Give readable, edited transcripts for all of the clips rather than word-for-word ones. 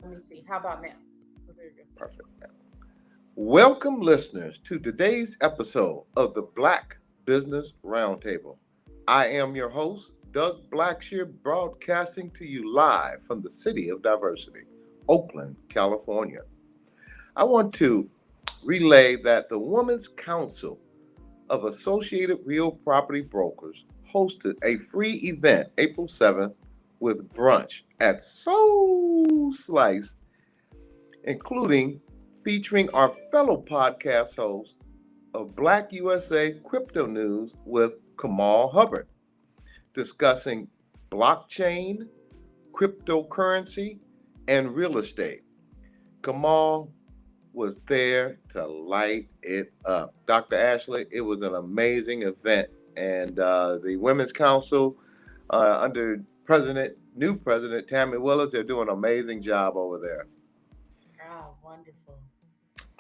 Let me see. How about now? Oh, there you go. Perfect. Welcome, listeners, to today's episode of the Black Business Roundtable. I am your host, Doug Blacksher, broadcasting to you live from the city of Diversity, Oakland, California. I want to relay that the Women's Council of Associated Real Property Brokers hosted a free event April 7th with brunch at Soul Slice, including featuring our fellow podcast host of BlackUSA Crypto News with Kamal Hubbard, discussing blockchain, cryptocurrency, and real estate. Kamal was there to light it up. Dr. Ashley, it was an amazing event. And the Women's Council, under new President Tammy Willis, they're doing an amazing job over there. Oh, wonderful.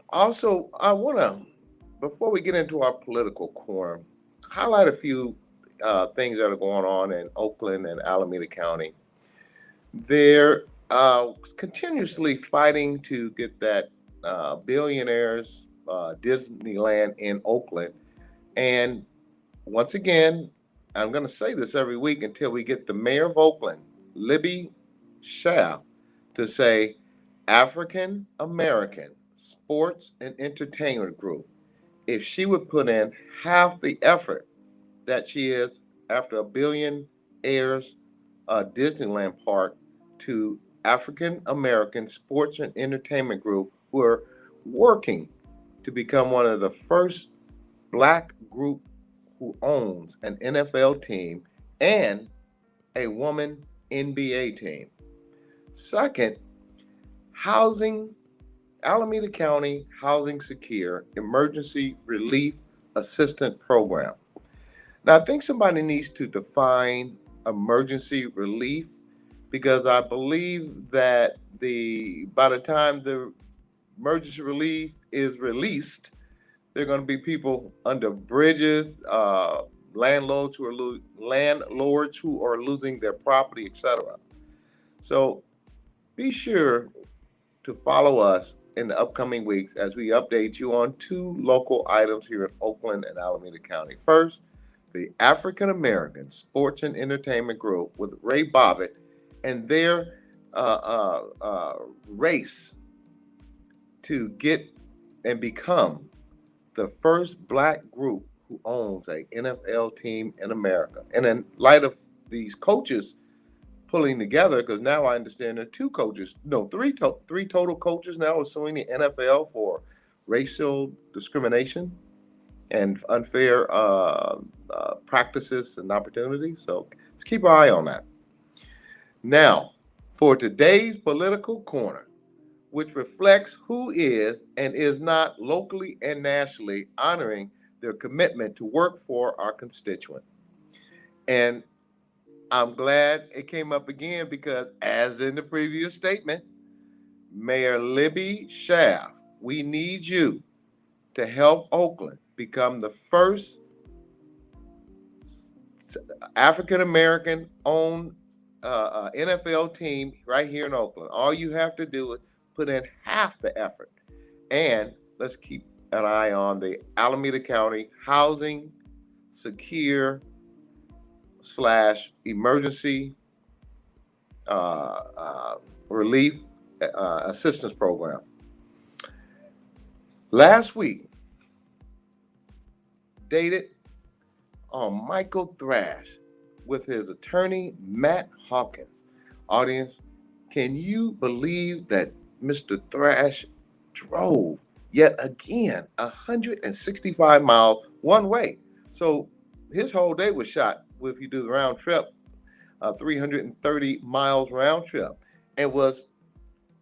Also, I want to, before we get into our political quorum, highlight a few things that are going on in Oakland and Alameda County. They're continuously fighting to get that billionaires Disneyland in Oakland. And once again, I'm going to say this every week until we get the mayor of Oakland, Libby Schaaf, to say African American Sports and Entertainment Group. If she would put in half the effort that she is after a billionaire's Disneyland park to African American Sports and Entertainment Group, who are working to become one of the first black group who owns an NFL team and a woman NBA team. Second, housing, Alameda County Housing Secure Emergency Relief Assistance Program. Now, I think somebody needs to define emergency relief, because I believe that by the time the emergency relief is released, there are going to be people under bridges, landlords who are losing their property, etc. So be sure to follow us in the upcoming weeks as we update you on two local items here in Oakland and Alameda County. First, the African American Sports and Entertainment Group with Ray Bobbitt and their race to get and become the first black group who owns an NFL team in America. And in light of these coaches pulling together, because now I understand there are three total coaches now are suing the NFL for racial discrimination and unfair practices and opportunities. So let's keep our eye on that. Now, for today's political corner, which reflects who is and is not locally and nationally honoring their commitment to work for our constituent. And I'm glad it came up again because, as in the previous statement, Mayor Libby Schaaf, we need you to help Oakland become the first African American owned NFL team right here in Oakland. All you have to do is put in half the effort. And let's keep an eye on the Alameda County Housing Secure / Emergency Relief Assistance Program. Last week, dated on Michael Thrash with his attorney, Matt Hawkins. Audience, can you believe that Mr. Thrash drove yet again 165 miles one way? So his whole day was shot, if you do the round trip, 330 miles round trip, and was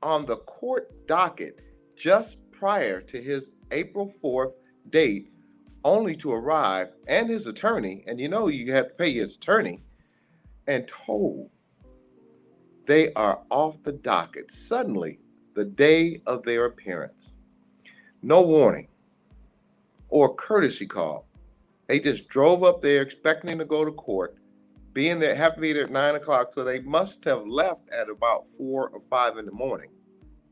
on the court docket just prior to his April 4th date, only to arrive, and his attorney, and you have to pay his attorney, and told they are off the docket suddenly the day of their appearance. No warning or courtesy call. They just drove up there expecting to go to court, have to be there at 9 o'clock, so they must have left at about 4 or 5 in the morning.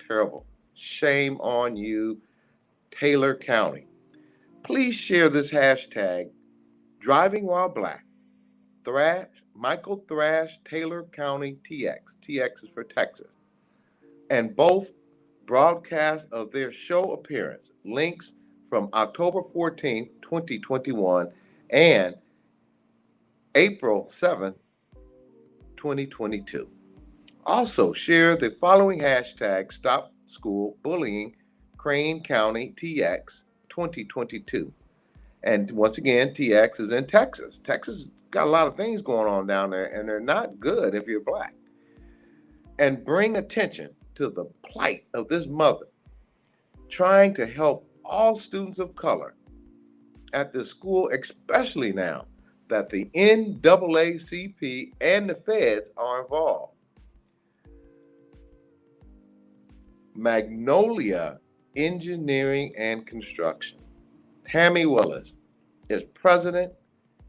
Terrible. Shame on you, Taylor County. Please share this hashtag, Driving While Black. Michael Thrash, Taylor County, TX. TX is for Texas. And both broadcasts of their show appearance, links from October 14th, 2021 and April 7th, 2022. Also, share the following hashtag, Stop School Bullying, Crane County, TX 2022. And once again, TX is in Texas. Texas got a lot of things going on down there, and they're not good if you're Black. And bring attention to the plight of this mother trying to help all students of color at this school, especially now that the NAACP and the feds are involved. Magnolia Engineering and Construction. Tammy Willis is President,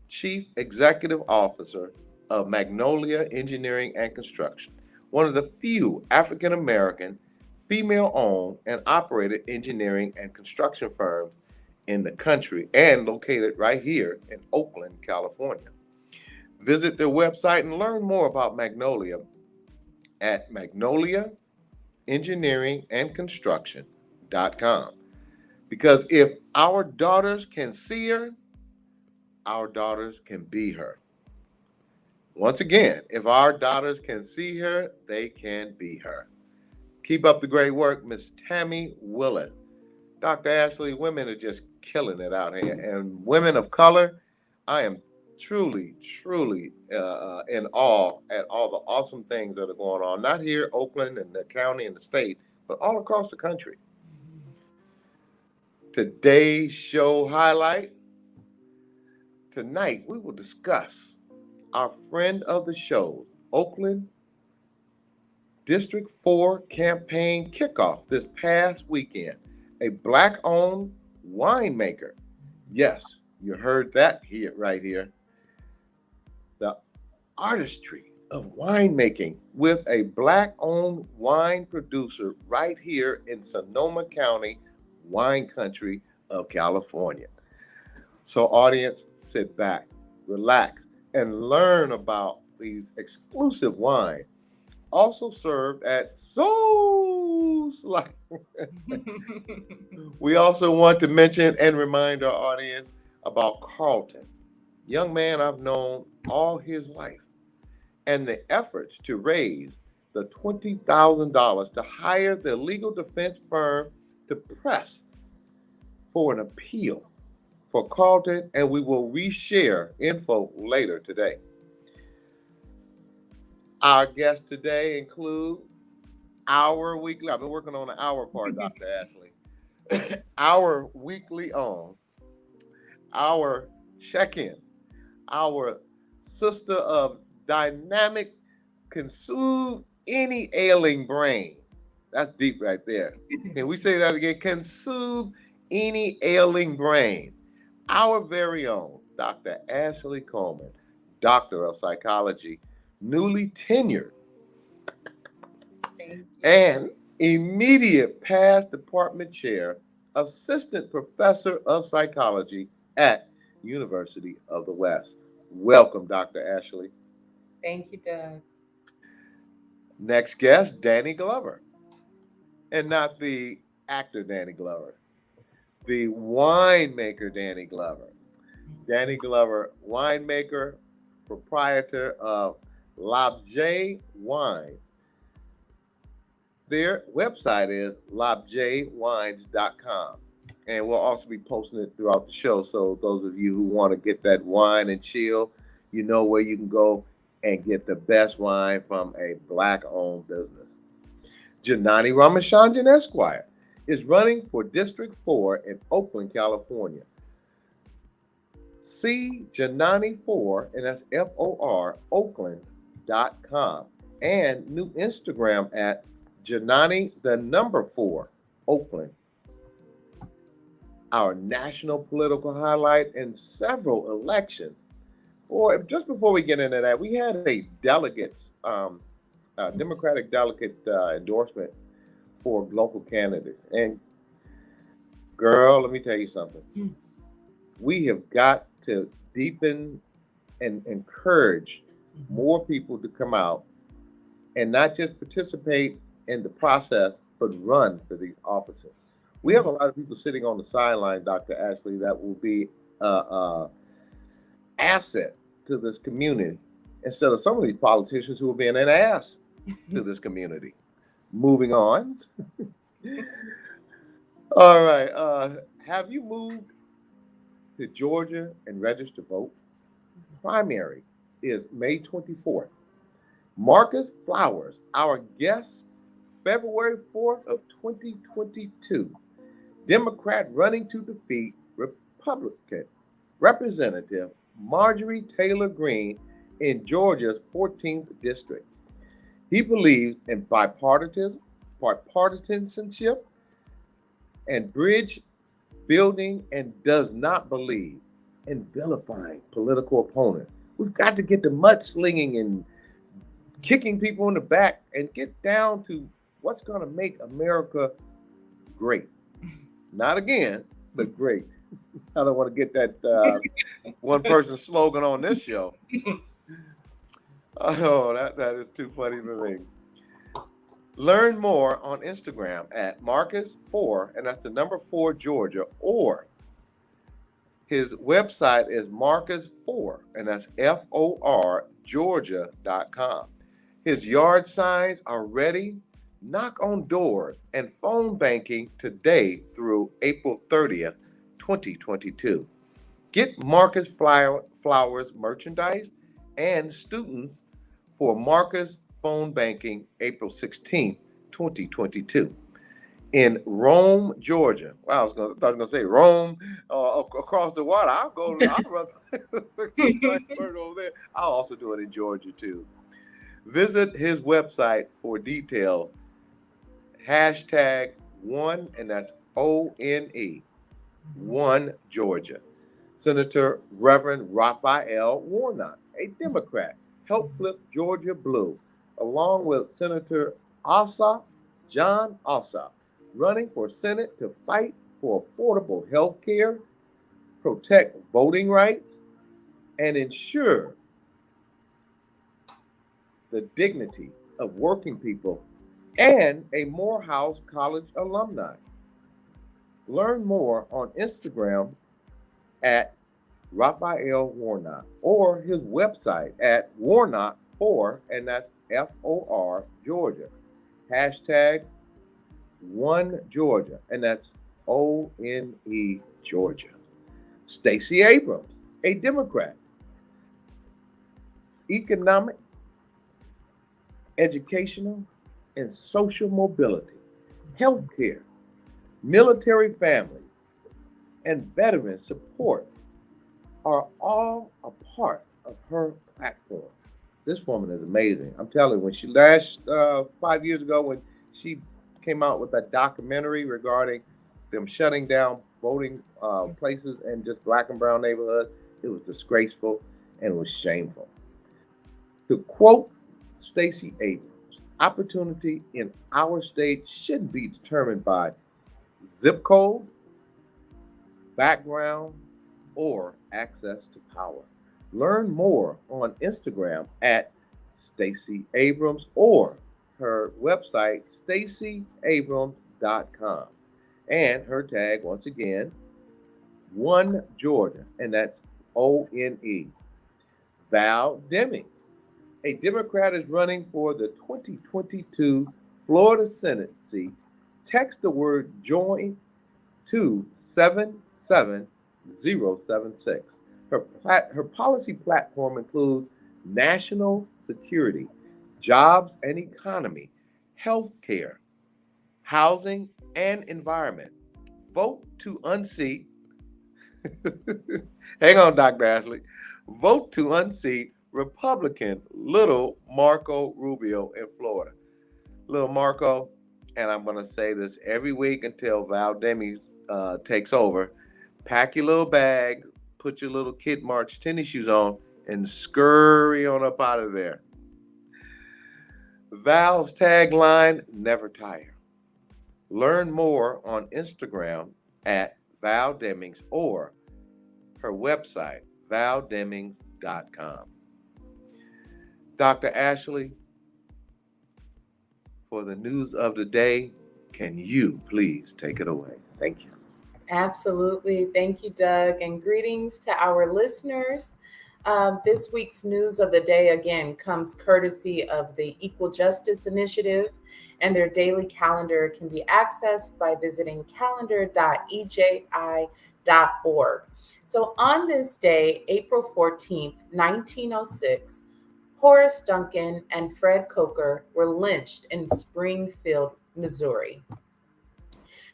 Chief Executive Officer of Magnolia Engineering and Construction, one of the few African-American, female-owned and operated engineering and construction firms in the country and located right here in Oakland, California. Visit their website and learn more about Magnolia at magnoliaengineeringandconstruction.com. Because if our daughters can see her, our daughters can be her. Once again, if our daughters can see her, they can be her. Keep up the great work, Miss Tammy Willis. Dr. Ashley, women are just killing it out here. And women of color, I am truly in awe at all the awesome things that are going on, not here, Oakland and the county and the state, but all across the country. Today's show highlight. Tonight, we will discuss our friend of the show, Oakland District 4 Campaign Kickoff this past weekend. A Black-owned winemaker. Yes, you heard that here, right here. The artistry of winemaking with a Black-owned wine producer right here in Sonoma County, wine country of California. So audience, sit back, relax, and learn about these exclusive wines. Also served at Souls. We also want to mention and remind our audience about Carlton, young man I've known all his life, and the efforts to raise the $20,000 to hire the legal defense firm to press for an appeal for Carlton, and we will reshare info later today. Our guests today include our weekly, I've been working on the hour part, Dr. Ashley, our weekly on, our check-in, our sister of dynamic, can soothe any ailing brain. That's deep right there. Can we say that again? Can soothe any ailing brain. Our very own Dr. Ashley Coleman, Doctor of Psychology, newly tenured, and immediate past department chair, assistant professor of psychology at University of the West. Welcome, Dr. Ashley. Thank you, Doug. Next guest, Danny Glover. And not the actor Danny Glover, the winemaker Danny Glover. Danny Glover, winemaker, proprietor of L'Objet Wine. Their website is l'objetwines.com. And we'll also be posting it throughout the show. So those of you who want to get that wine and chill, you know where you can go and get the best wine from a Black-owned business. Janani Ramachandran Esquire is running for District 4 in Oakland, California. See Janani 4, and that's FOR, Oakland.com. And new Instagram at Janani, the number 4, Oakland. Our national political highlight in several elections. Boy, just before we get into that, we had a delegates, Democratic delegate endorsement for local candidates. And girl, let me tell you something. We have got to deepen and encourage more people to come out and not just participate in the process, but run for these offices. We have a lot of people sitting on the sideline, Dr. Ashley, that will be asset to this community instead of some of these politicians who are being an ass to this community. Moving on. All right. Have you moved to Georgia and registered to vote? Primary is May 24th. Marcus Flowers, our guest, February 4th of 2022. Democrat running to defeat Republican Representative Marjorie Taylor Greene in Georgia's 14th district. He believes in bipartisanship and bridge building and does not believe in vilifying political opponents. We've got to get the mudslinging and kicking people in the back and get down to what's going to make America great. Not again, but great. I don't want to get that one person slogan on this show. Oh, that is too funny for me. Learn more on Instagram at Marcus4, and that's the number 4 Georgia, or his website is Marcus4, and that's FOR Georgia.com. His yard signs are ready. Knock on doors and phone banking today through April 30th, 2022. Get Marcus Flowers merchandise and students for Marcus phone banking April 16th, 2022. In Rome, Georgia. Wow, I thought I was going to say Rome across the water. I'll run over there. I'll also do it in Georgia too. Visit his website for details. #1, and that's ONE, 1 Georgia. Senator Reverend Raphael Warnock, a Democrat, helped flip Georgia blue, along with Senator John Ossoff, running for Senate to fight for affordable health care, protect voting rights, and ensure the dignity of working people and a Morehouse College alumni. Learn more on Instagram at Raphael Warnock or his website at Warnock4, and that's FOR Georgia. #1 Georgia, and that's ONE Georgia. Stacey Abrams, a Democrat, economic, educational, and social mobility, healthcare, military families, and veteran support are all a part of her platform. This woman is amazing. I'm telling you, when she 5 years ago, when she came out with that documentary regarding them shutting down voting places in just black and brown neighborhoods, it was disgraceful and it was shameful. To quote Stacey Abrams, opportunity in our state shouldn't be determined by zip code, background, or access to power. Learn more on Instagram at Stacey Abrams or her website, StaceyAbrams.com. And her tag, once again, 1 Georgia, and that's ONE. Val Deming, a Democrat, is running for the 2022 Florida Senate seat. Text the word JOIN to 77076. Her policy platform includes national security, jobs and economy, healthcare, housing, and environment. Vote to unseat. Hang on, Dr. Ashley. Vote to unseat Republican Little Marco Rubio in Florida. Little Marco, and I'm going to say this every week until Val Deming takes over. Pack your little bag, put your little Kid March tennis shoes on, and scurry on up out of there. Val's tagline, never tire. Learn more on Instagram at Val Demings or her website, valdemings.com. Dr. Ashley, for the news of the day, can you please take it away? Thank you. Absolutely. Thank you, Doug. And greetings to our listeners. This week's news of the day, again, comes courtesy of the Equal Justice Initiative, and their daily calendar can be accessed by visiting calendar.eji.org. So on this day, April 14th, 1906, Horace Duncan and Fred Coker were lynched in Springfield, Missouri.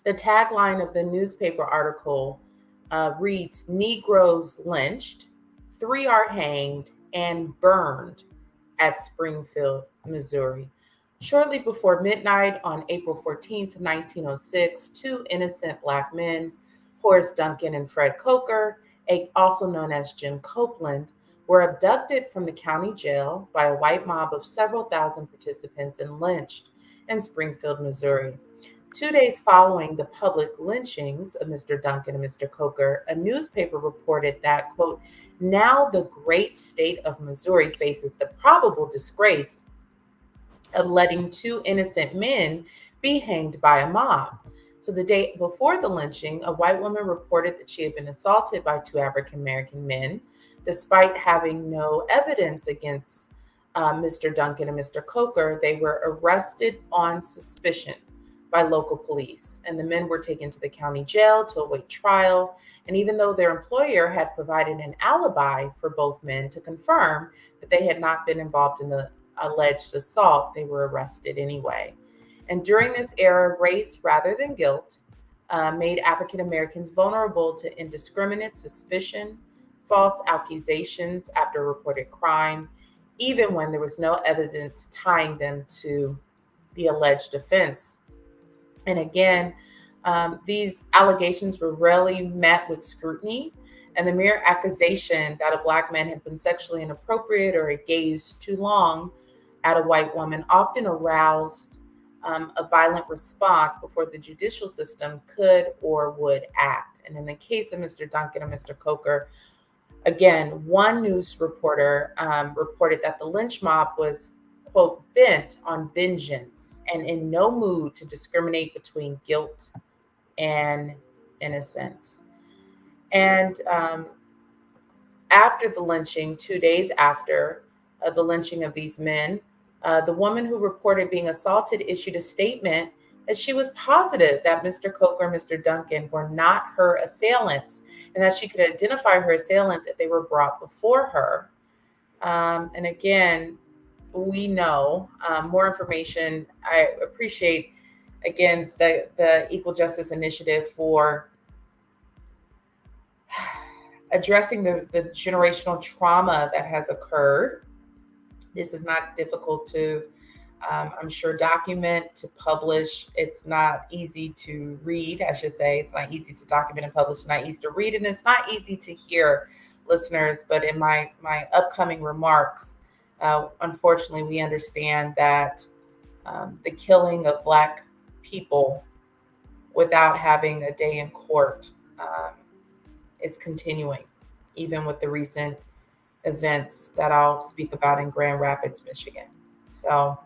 The tagline of the newspaper article reads, "Negroes lynched, 3 are hanged and burned at Springfield, Missouri." Shortly before midnight on April 14th, 1906, 2 innocent Black men, Horace Duncan and Fred Coker, also known as Jim Copeland, were abducted from the county jail by a white mob of several thousand participants and lynched in Springfield, Missouri. 2 days following the public lynchings of Mr. Duncan and Mr. Coker, a newspaper reported that, quote, "Now the great state of Missouri faces the probable disgrace of letting 2 innocent men be hanged by a mob." So the day before the lynching, a white woman reported that she had been assaulted by 2 African-American men. Despite having no evidence against Mr. Duncan and Mr. Coker, they were arrested on suspicion by local police, and the men were taken to the county jail to await trial. And even though their employer had provided an alibi for both men to confirm that they had not been involved in the alleged assault, they were arrested anyway. And during this era, race rather than guilt made African Americans vulnerable to indiscriminate suspicion, false accusations after a reported crime, even when there was no evidence tying them to the alleged offense. And again, these allegations were rarely met with scrutiny, and the mere accusation that a Black man had been sexually inappropriate or had gazed too long at a white woman often aroused a violent response before the judicial system could or would act. And in the case of Mr. Duncan and Mr. Coker, again, one news reporter reported that the lynch mob was, quote, "bent on vengeance and in no mood to discriminate between guilt and innocence." And after the lynching, 2 days after the lynching of these men, the woman who reported being assaulted issued a statement that she was positive that Mr. Coker and Mr. Duncan were not her assailants, and that she could identify her assailants if they were brought before her. And again, we know more information. I appreciate, again, the Equal Justice Initiative for addressing the generational trauma that has occurred. This is not difficult to, I'm sure, document, to publish. It's not easy to read, I should say. It's not easy to document and publish. It's not easy to read, and it's not easy to hear, listeners. But in my upcoming remarks, unfortunately, we understand that the killing of Black people without having a day in court is continuing, even with the recent events that I'll speak about in Grand Rapids, Michigan. So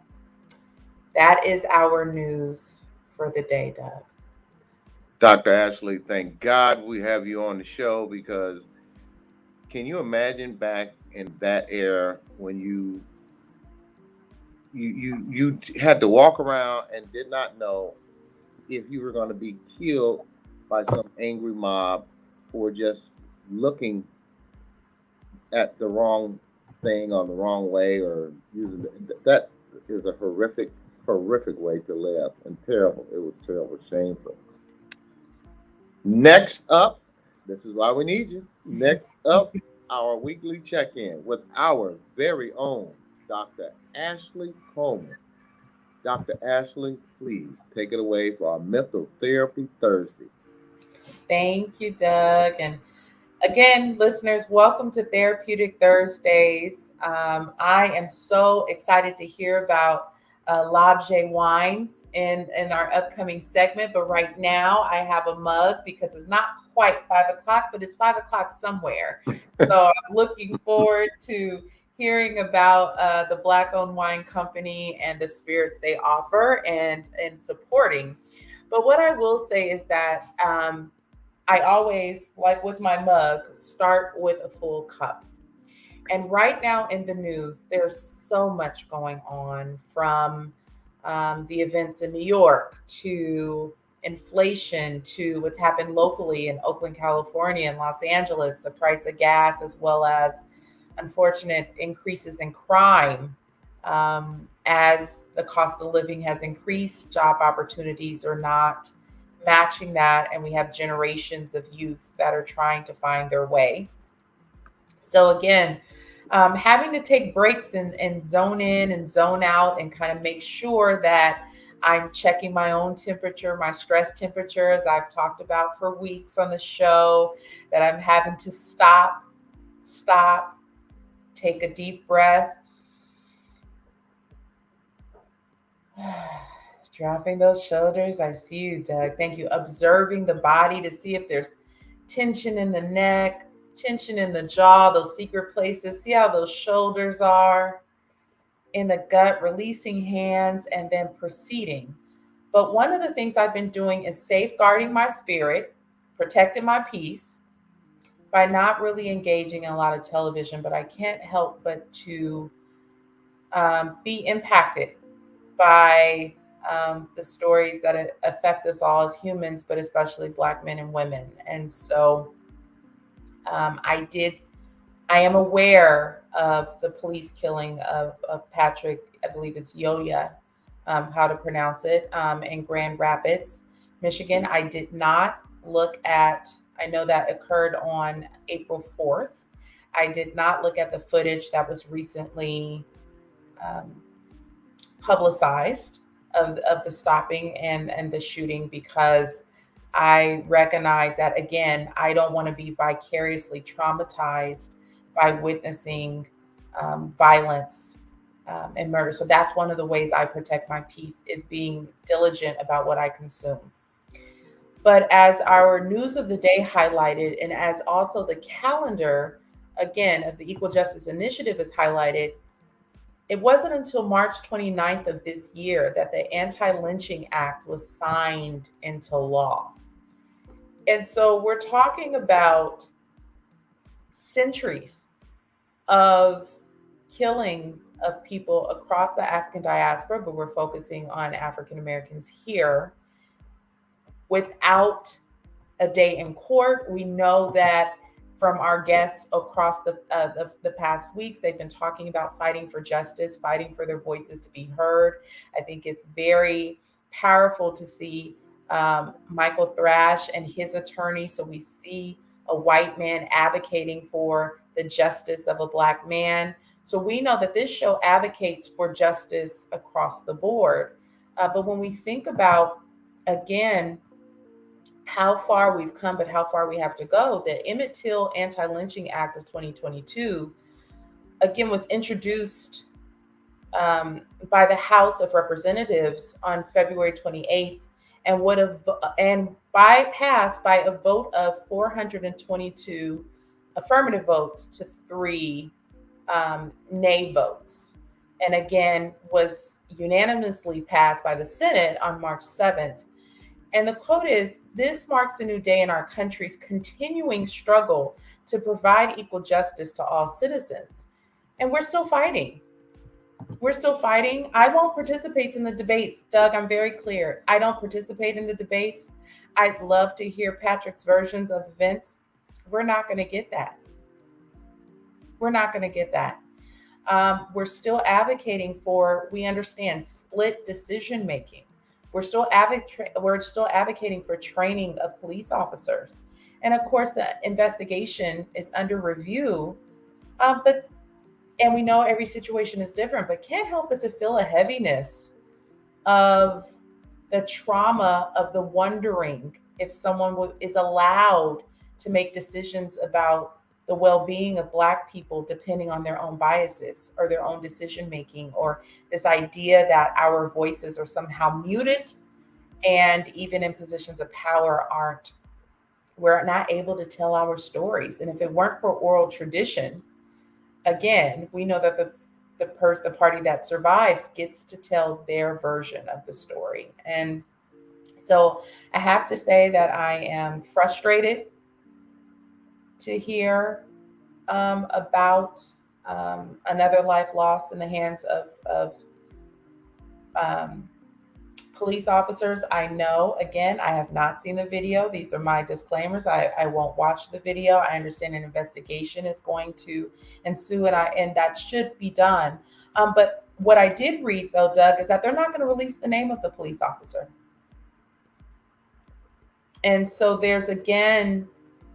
that is our news for the day, Doug. Dr. Ashley, thank God we have you on the show, because can you imagine back in that era when you had to walk around and did not know if you were going to be killed by some angry mob for just looking at the wrong thing on the wrong way, or using that is a horrific way to live, and terrible. It was terrible, shameful. Next up, this is why we need you. Next up, our weekly check-in with our very own Dr. Ashley Coleman. Dr. Ashley, please take it away for our Mental Therapy Thursday. Thank you, Doug. And again, listeners, welcome to Therapeutic Thursdays. I am so excited to hear about Labje wines in our upcoming segment. But right now I have a mug because it's not quite 5 o'clock, but it's 5 o'clock somewhere. So I'm looking forward to hearing about the Black-owned wine company and the spirits they offer and supporting. But what I will say is that I always, like with my mug, start with a full cup. And right now in the news, there's so much going on, from the events in New York to inflation to what's happened locally in Oakland, California, and Los Angeles, the price of gas, as well as unfortunate increases in crime. As the cost of living has increased, job opportunities are not matching that, and we have generations of youth that are trying to find their way. So again, having to take breaks and zone in and zone out and kind of make sure that I'm checking my own temperature, my stress temperature, as I've talked about for weeks on the show, that I'm having to stop, take a deep breath, dropping those shoulders. I see you, Doug. Thank you. Observing the body to see if there's tension in the neck, tension in the jaw, those secret places. See how those shoulders are in the gut, releasing hands and then proceeding. But one of the things I've been doing is safeguarding my spirit, protecting my peace by not really engaging in a lot of television. But I can't help but to be impacted by the stories that affect us all as humans, but especially Black men and women. And so I am aware of the police killing of Patrick, I believe it's Yoya, how to pronounce it, in Grand Rapids, Michigan. I did not look at, I know that occurred on April 4th. I did not look at the footage that was recently publicized of the stopping and the shooting, because I recognize that, again, I don't want to be vicariously traumatized by witnessing violence and murder. So that's one of the ways I protect my peace, is being diligent about what I consume. But as our news of the day highlighted, and as also the calendar, again, of the Equal Justice Initiative is highlighted, it wasn't until March 29th of this year that the Anti-Lynching Act was signed into law. And so we're talking about centuries of killings of people across the African diaspora, but we're focusing on African Americans here, without a day in court. We know that from our guests across the past weeks, they've been talking about fighting for justice, fighting for their voices to be heard. I think it's very powerful to see Michael Thrash and his attorney. So we see a white man advocating for the justice of a Black man. So we know that this show advocates for justice across the board. But when we think about, again, how far we've come, but how far we have to go, the Emmett Till Anti-Lynching Act of 2022, again, was introduced by the House of Representatives on February 28th, and bypassed by a vote of 422 affirmative votes to 3 nay votes, and again was unanimously passed by the Senate on March 7th. And the quote is, "This marks a new day in our country's continuing struggle to provide equal justice to all citizens." And we're still fighting. We're still fighting. I won't participate in the debates. Doug, I'm very clear. I don't participate in the debates. I'd love to hear Patrick's versions of events. We're not going to get that. We're not going to get that. We're still advocating for, we understand, split decision making. We're still advocating for training of police officers. And of course, the investigation is under review. And we know every situation is different, but can't help but to feel a heaviness of the trauma of the wondering if someone is allowed to make decisions about the well-being of Black people depending on their own biases or their own decision making, or this idea that our voices are somehow muted, and even in positions of power we're not able to tell our stories. And if it weren't for oral tradition, again, we know that the party that survives gets to tell their version of the story. And so I have to say that I am frustrated to hear about another life lost in the hands of police officers. I know, again, I have not seen the video. These are my disclaimers. I won't watch the video. I understand an investigation is going to ensue, and that should be done. But what I did read, though, Doug, is that they're not going to release the name of the police officer. And so there's, again,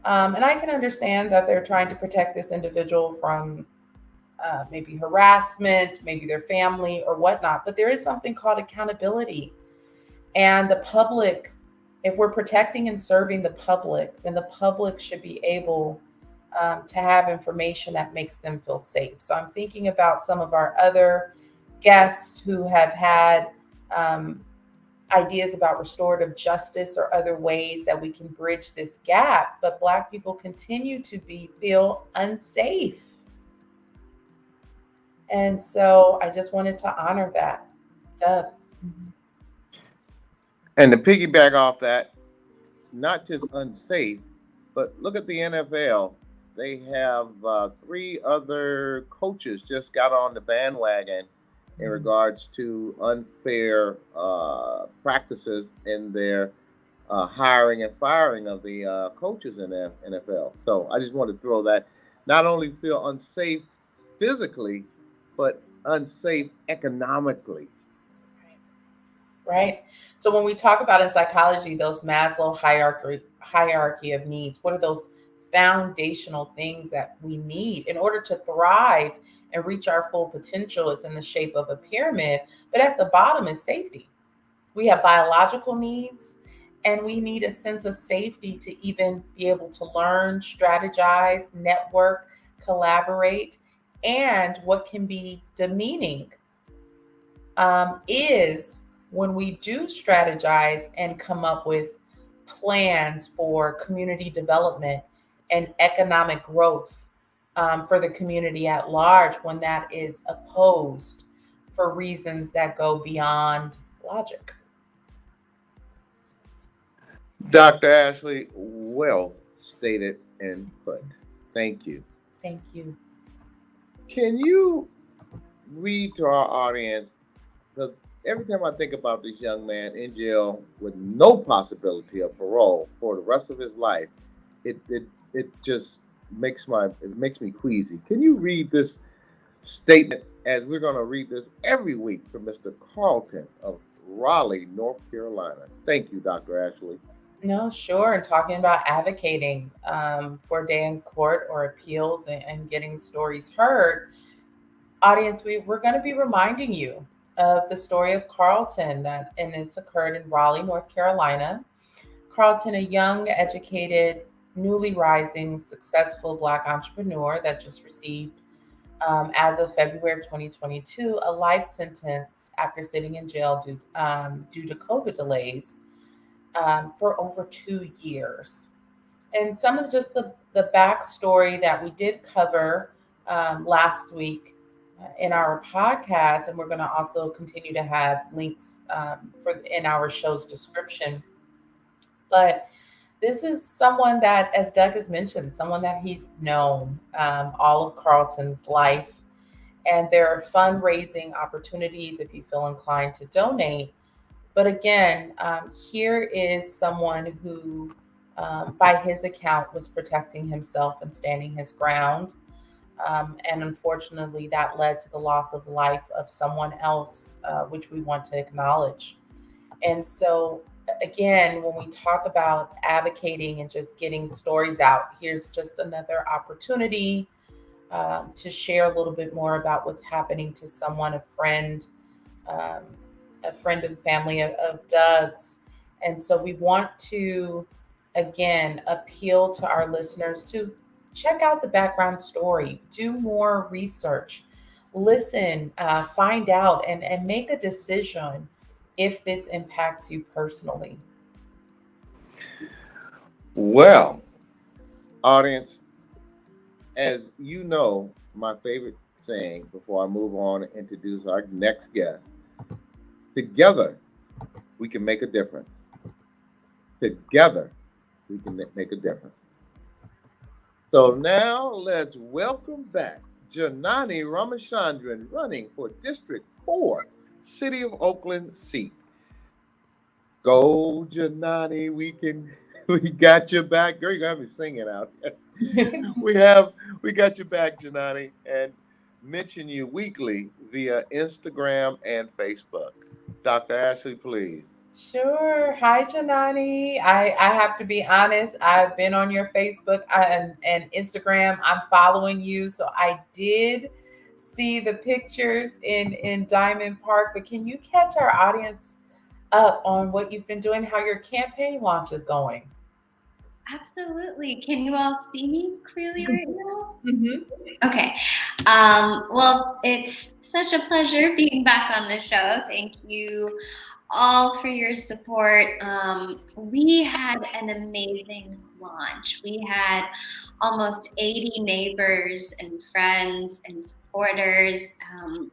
and I can understand that they're trying to protect this individual from maybe harassment, maybe their family or whatnot, but there is something called accountability. And the public, if we're protecting and serving the public, then the public should be able to have information that makes them feel safe. So I'm thinking about some of our other guests who have had ideas about restorative justice or other ways that we can bridge this gap, but Black people continue to feel unsafe. And so I just wanted to honor that. Doug. And to piggyback off that, not just unsafe, but look at the NFL. They have 3 other coaches just got on the bandwagon in regards to unfair practices in their hiring and firing of the coaches in the NFL. So I just want to throw that. Not only feel unsafe physically, but unsafe economically. Right. So when we talk about in psychology, those Maslow hierarchy of needs, what are those foundational things that we need in order to thrive and reach our full potential? It's in the shape of a pyramid, but at the bottom is safety. We have biological needs, and we need a sense of safety to even be able to learn, strategize, network, collaborate. And what can be demeaning is when we do strategize and come up with plans for community development and economic growth for the community at large, when that is opposed for reasons that go beyond logic. Dr. Ashley, well stated and put. Thank you. Thank you. Can you read to our audience, because every time I think about this young man in jail with no possibility of parole for the rest of his life, it just makes me queasy. Can you read this statement, as we're going to read this every week, from Mr. Carlton of Raleigh, North Carolina? Thank you, Dr. Ashley. No, sure. And talking about advocating for day in court or appeals and getting stories heard, audience, we're going to be reminding you of the story of Carlton, and it's occurred in Raleigh, North Carolina. Carlton, a young, educated, newly rising, successful Black entrepreneur that just received, as of February 2022, a life sentence after sitting in jail due to COVID delays for over 2 years. And some of just the backstory that we did cover last week in our podcast, and we're going to also continue to have links in our show's description. But this is someone that, as Doug has mentioned, someone that he's known all of Carlton's life. And there are fundraising opportunities if you feel inclined to donate. But again, here is someone who, by his account, was protecting himself and standing his ground. And unfortunately, that led to the loss of life of someone else, which we want to acknowledge. And so, again, when we talk about advocating and just getting stories out, here's just another opportunity to share a little bit more about what's happening to someone, a friend of the family of Doug's. And so we want to, again, appeal to our listeners to check out the background story, do more research, listen, find out, and make a decision if this impacts you personally. Well, audience, as you know, my favorite saying before I move on and introduce our next guest, together we can make a difference. Together we can make a difference. So now let's welcome back Janani Ramachandran, running for District 4, City of Oakland seat. Go, Janani, we got your back. Girl, you're gonna have me singing out there. we got your back, Janani, and mention you weekly via Instagram and Facebook. Dr. Ashley, please. Sure. Hi, Janani. I have to be honest. I've been on your Facebook and Instagram. I'm following you. So I did see the pictures in Diamond Park, but can you catch our audience up on what you've been doing, how your campaign launch is going? Absolutely. Can you all see me clearly right now? Mm-hmm. Okay. Well, it's such a pleasure being back on the show. Thank you all for your support. We had an amazing launch. We had almost 80 neighbors and friends and supporters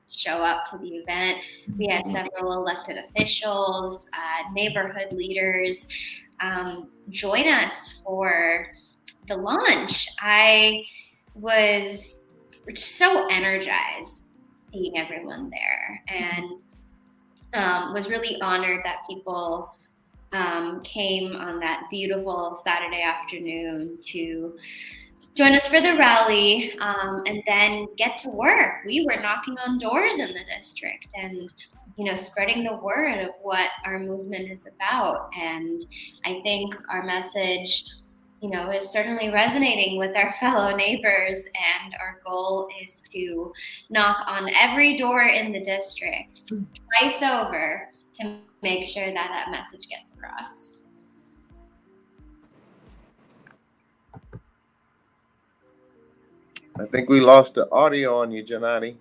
show up to the event. We had several elected officials, neighborhood leaders join us for the launch. I was so energized seeing everyone there, and was really honored that people came on that beautiful Saturday afternoon to join us for the rally, and then get to work. We were knocking on doors in the district and spreading the word of what our movement is about. And I think our message is certainly resonating with our fellow neighbors, and our goal is to knock on every door in the district twice over to make sure that that message gets across. I think we lost the audio on you, Janani.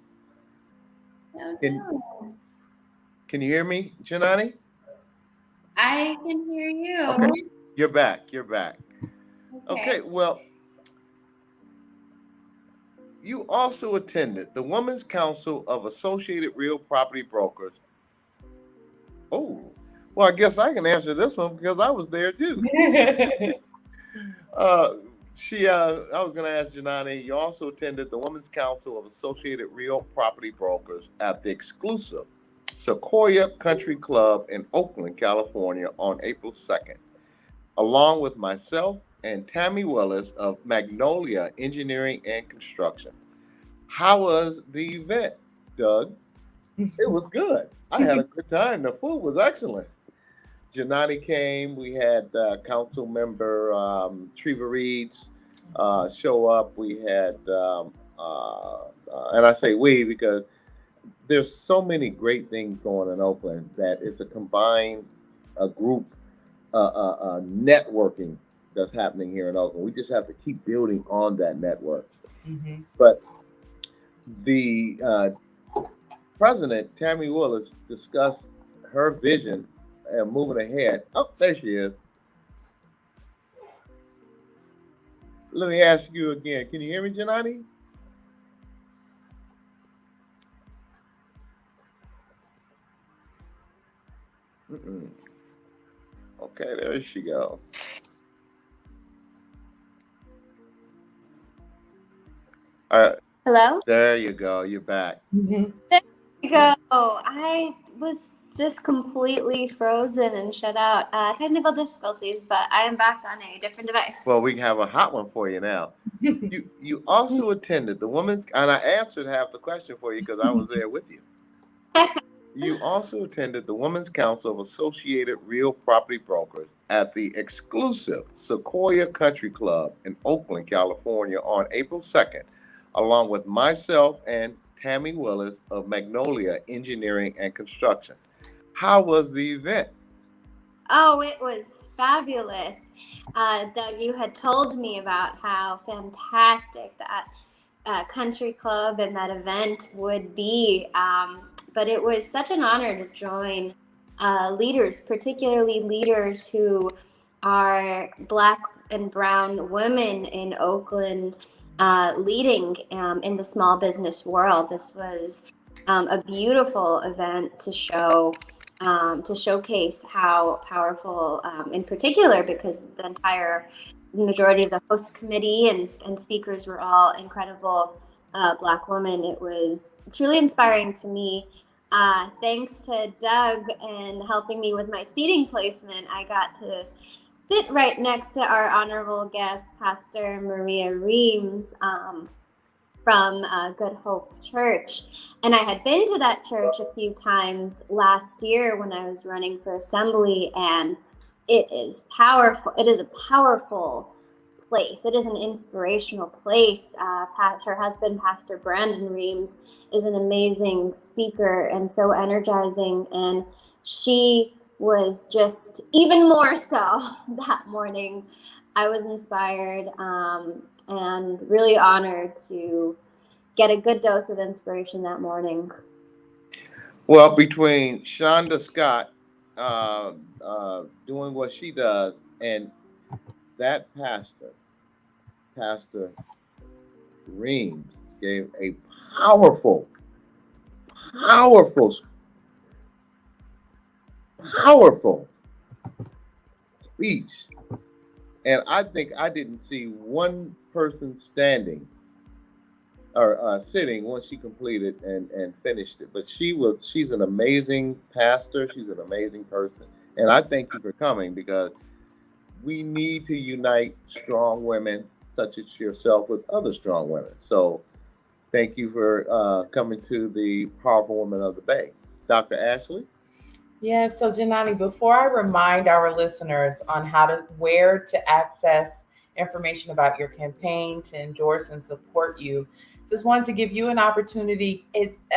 Can you hear me, Janani? I can hear you. Okay, you're back. Okay, well, you also attended the Women's Council of Associated Real Property Brokers. Oh, well, I guess I can answer this one because I was there too. I was going to ask Janani, you also attended the Women's Council of Associated Real Property Brokers at the exclusive Sequoia Country Club in Oakland, California on April 2nd, along with myself and Tammy Willis of Magnolia Engineering and Construction. How was the event, Doug? It was good. I had a good time. The food was excellent. Janani came. We had council member Treva Reeds show up. We had, and I say we because there's so many great things going in Oakland that it's a combined group networking that's happening here in Oakland. We just have to keep building on that network. Mm-hmm. But the president, Tammy Willis, discussed her vision and moving ahead. Oh, there she is. Let me ask you again. Can you hear me, Janani? Okay, there she goes. Hello? There you go. You're back. Mm-hmm. There you go. I was just completely frozen and shut out. Technical difficulties, but I am back on a different device. Well, we have a hot one for you now. You also attended the women's, and I answered half the question for you because I was there with you. You also attended the Women's Council of Associated Real Property Brokers at the exclusive Sequoia Country Club in Oakland, California on April 2nd, along with myself and Tammy Willis of Magnolia Engineering and Construction. How was the event? Oh, it was fabulous. Doug, you had told me about how fantastic that country club and that event would be. But it was such an honor to join leaders, particularly leaders who are Black and brown women in Oakland, leading in the small business world. This was a beautiful event to showcase how powerful, in particular, because the entire majority of the host committee and speakers were all incredible Black women. It was truly inspiring to me. Thanks to Doug and helping me with my seating placement, I got to sit right next to our honorable guest, Pastor Maria Reams, from Good Hope Church. And I had been to that church a few times last year when I was running for assembly, and it is powerful. It is a powerful place. It is an inspirational place. Her husband, Pastor Brandon Reams, is an amazing speaker and so energizing. And she was just even more so that morning. I was inspired and really honored to get a good dose of inspiration that morning. Well, between Shonda Scott doing what she does and that Pastor Reams gave a powerful speech. And I think I didn't see one person standing or sitting once she completed and finished it. But she's an amazing pastor. She's an amazing person. And I thank you for coming, because we need to unite strong women such as yourself with other strong women. So thank you for coming to the Powerful Woman of the Bay. Dr. Ashley? Yeah, so Janani, before I remind our listeners on where to access information about your campaign, to endorse and support you, just wanted to give you an opportunity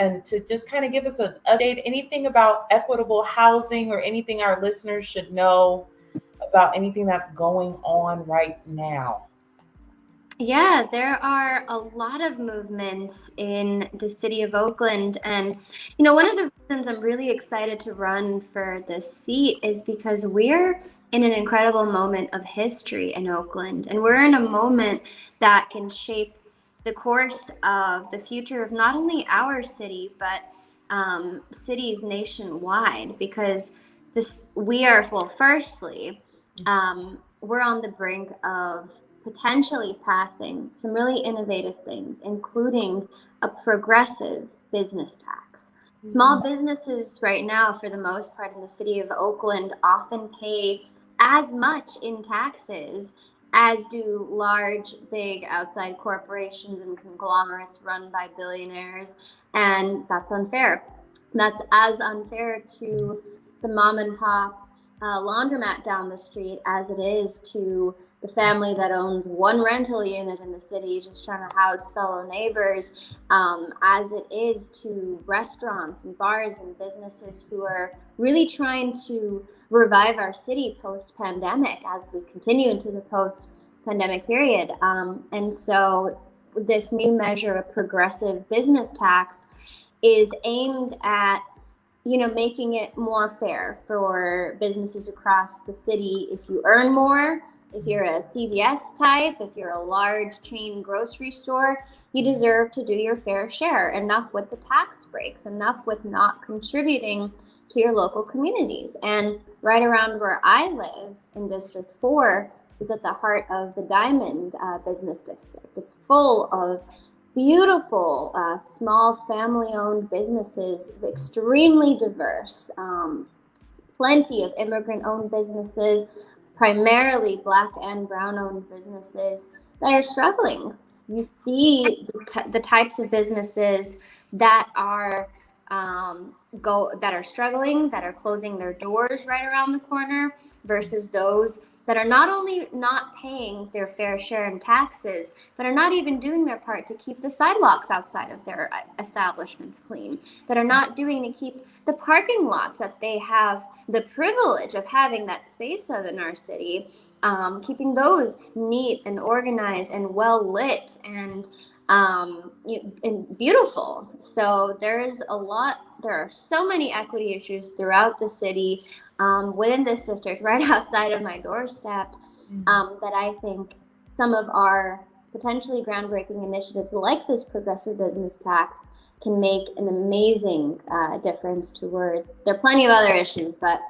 and to just kind of give us an update, anything about equitable housing or anything our listeners should know about anything that's going on right now. Yeah, there are a lot of movements in the city of Oakland. And, one of the reasons I'm really excited to run for this seat is because we're in an incredible moment of history in Oakland. And we're in a moment that can shape the course of the future of not only our city, but cities nationwide. Because firstly, we're on the brink of potentially passing some really innovative things, including a progressive business tax. Mm-hmm. Small businesses right now, for the most part in the city of Oakland, often pay as much in taxes as do large, big outside corporations and conglomerates run by billionaires. And that's unfair. That's as unfair to the mom and pop laundromat down the street as it is to the family that owns one rental unit in the city just trying to house fellow neighbors, as it is to restaurants and bars and businesses who are really trying to revive our city post-pandemic as we continue into the post-pandemic period. And so this new measure of progressive business tax is aimed at making it more fair for businesses across the city. If you earn more, if you're a CVS type, if you're a large chain grocery store, you deserve to do your fair share. Enough with the tax breaks, enough with not contributing to your local communities. And right around where I live in District 4 is at the heart of the Diamond Business District. It's full of beautiful, small family-owned businesses, extremely diverse, plenty of immigrant-owned businesses, primarily Black and brown-owned businesses that are struggling. You see the types of businesses that are struggling, that are closing their doors right around the corner, versus those that are not only not paying their fair share in taxes, but are not even doing their part to keep the sidewalks outside of their establishments clean, that are not doing to keep the parking lots that they have the privilege of having that space of in our city, keeping those neat and organized and well lit and beautiful. So there are so many equity issues throughout the city, within this district, right outside of my doorstep, that I think some of our potentially groundbreaking initiatives like this progressive business tax can make an amazing difference towards. There are plenty of other issues, but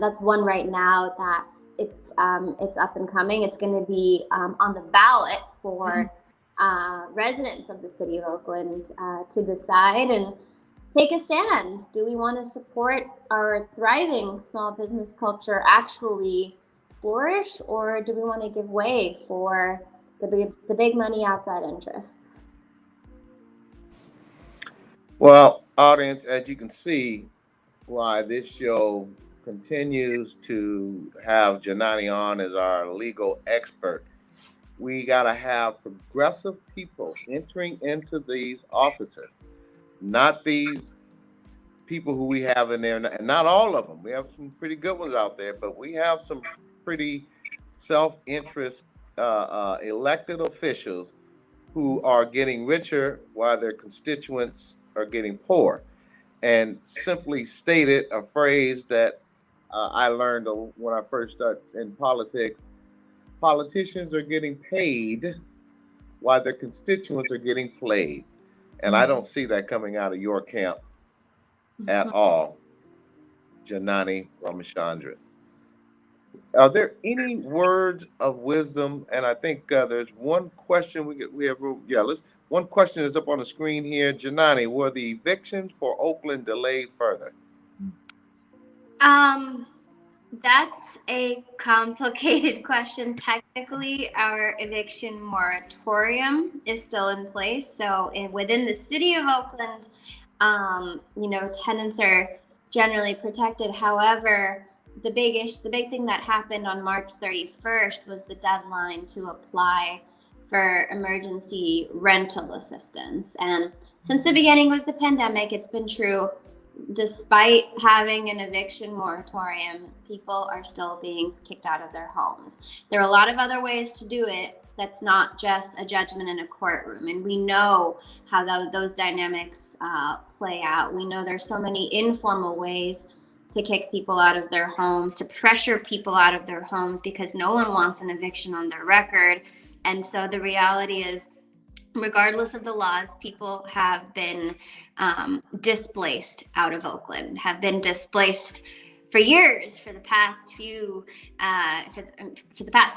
that's one right now that it's up and coming. It's going to be on the ballot for residents of the city of Oakland to decide and take a stand. Do we want to support our thriving small business culture actually flourish, or do we want to give way for the big money outside interests? Well, audience, as you can see, why this show continues to have Janani on as our legal expert. We got to have progressive people entering into these offices, not these people who we have in there, and not all of them. We have some pretty good ones out there, but we have some pretty self-interest elected officials who are getting richer while their constituents are getting poor. And simply stated a phrase that I learned when I first started in politics: politicians are getting paid while their constituents are getting played. And I don't see that coming out of your camp at all, Janani Ramachandran. Are there any words of wisdom? And I think there's one question we have room. Yeah, one question is up on the screen here. Janani, were the evictions for Oakland delayed further? That's a complicated question. Technically, our eviction moratorium is still in place. So within the city of Oakland, tenants are generally protected. However, the big thing that happened on March 31st was the deadline to apply for emergency rental assistance. And since the beginning of the pandemic, it's been true, despite having an eviction moratorium, people are still being kicked out of their homes. There are a lot of other ways to do it. That's not just a judgment in a courtroom. And we know how those dynamics play out. We know there's so many informal ways to kick people out of their homes, to pressure people out of their homes, because no one wants an eviction on their record. And so the reality is, regardless of the laws, people have been displaced out of Oakland, have been displaced for years, for the past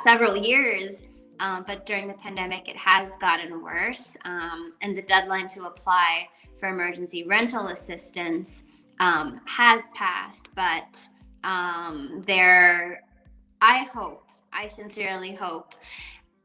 several years. But during the pandemic, it has gotten worse. And the deadline to apply for emergency rental assistance has passed. But I sincerely hope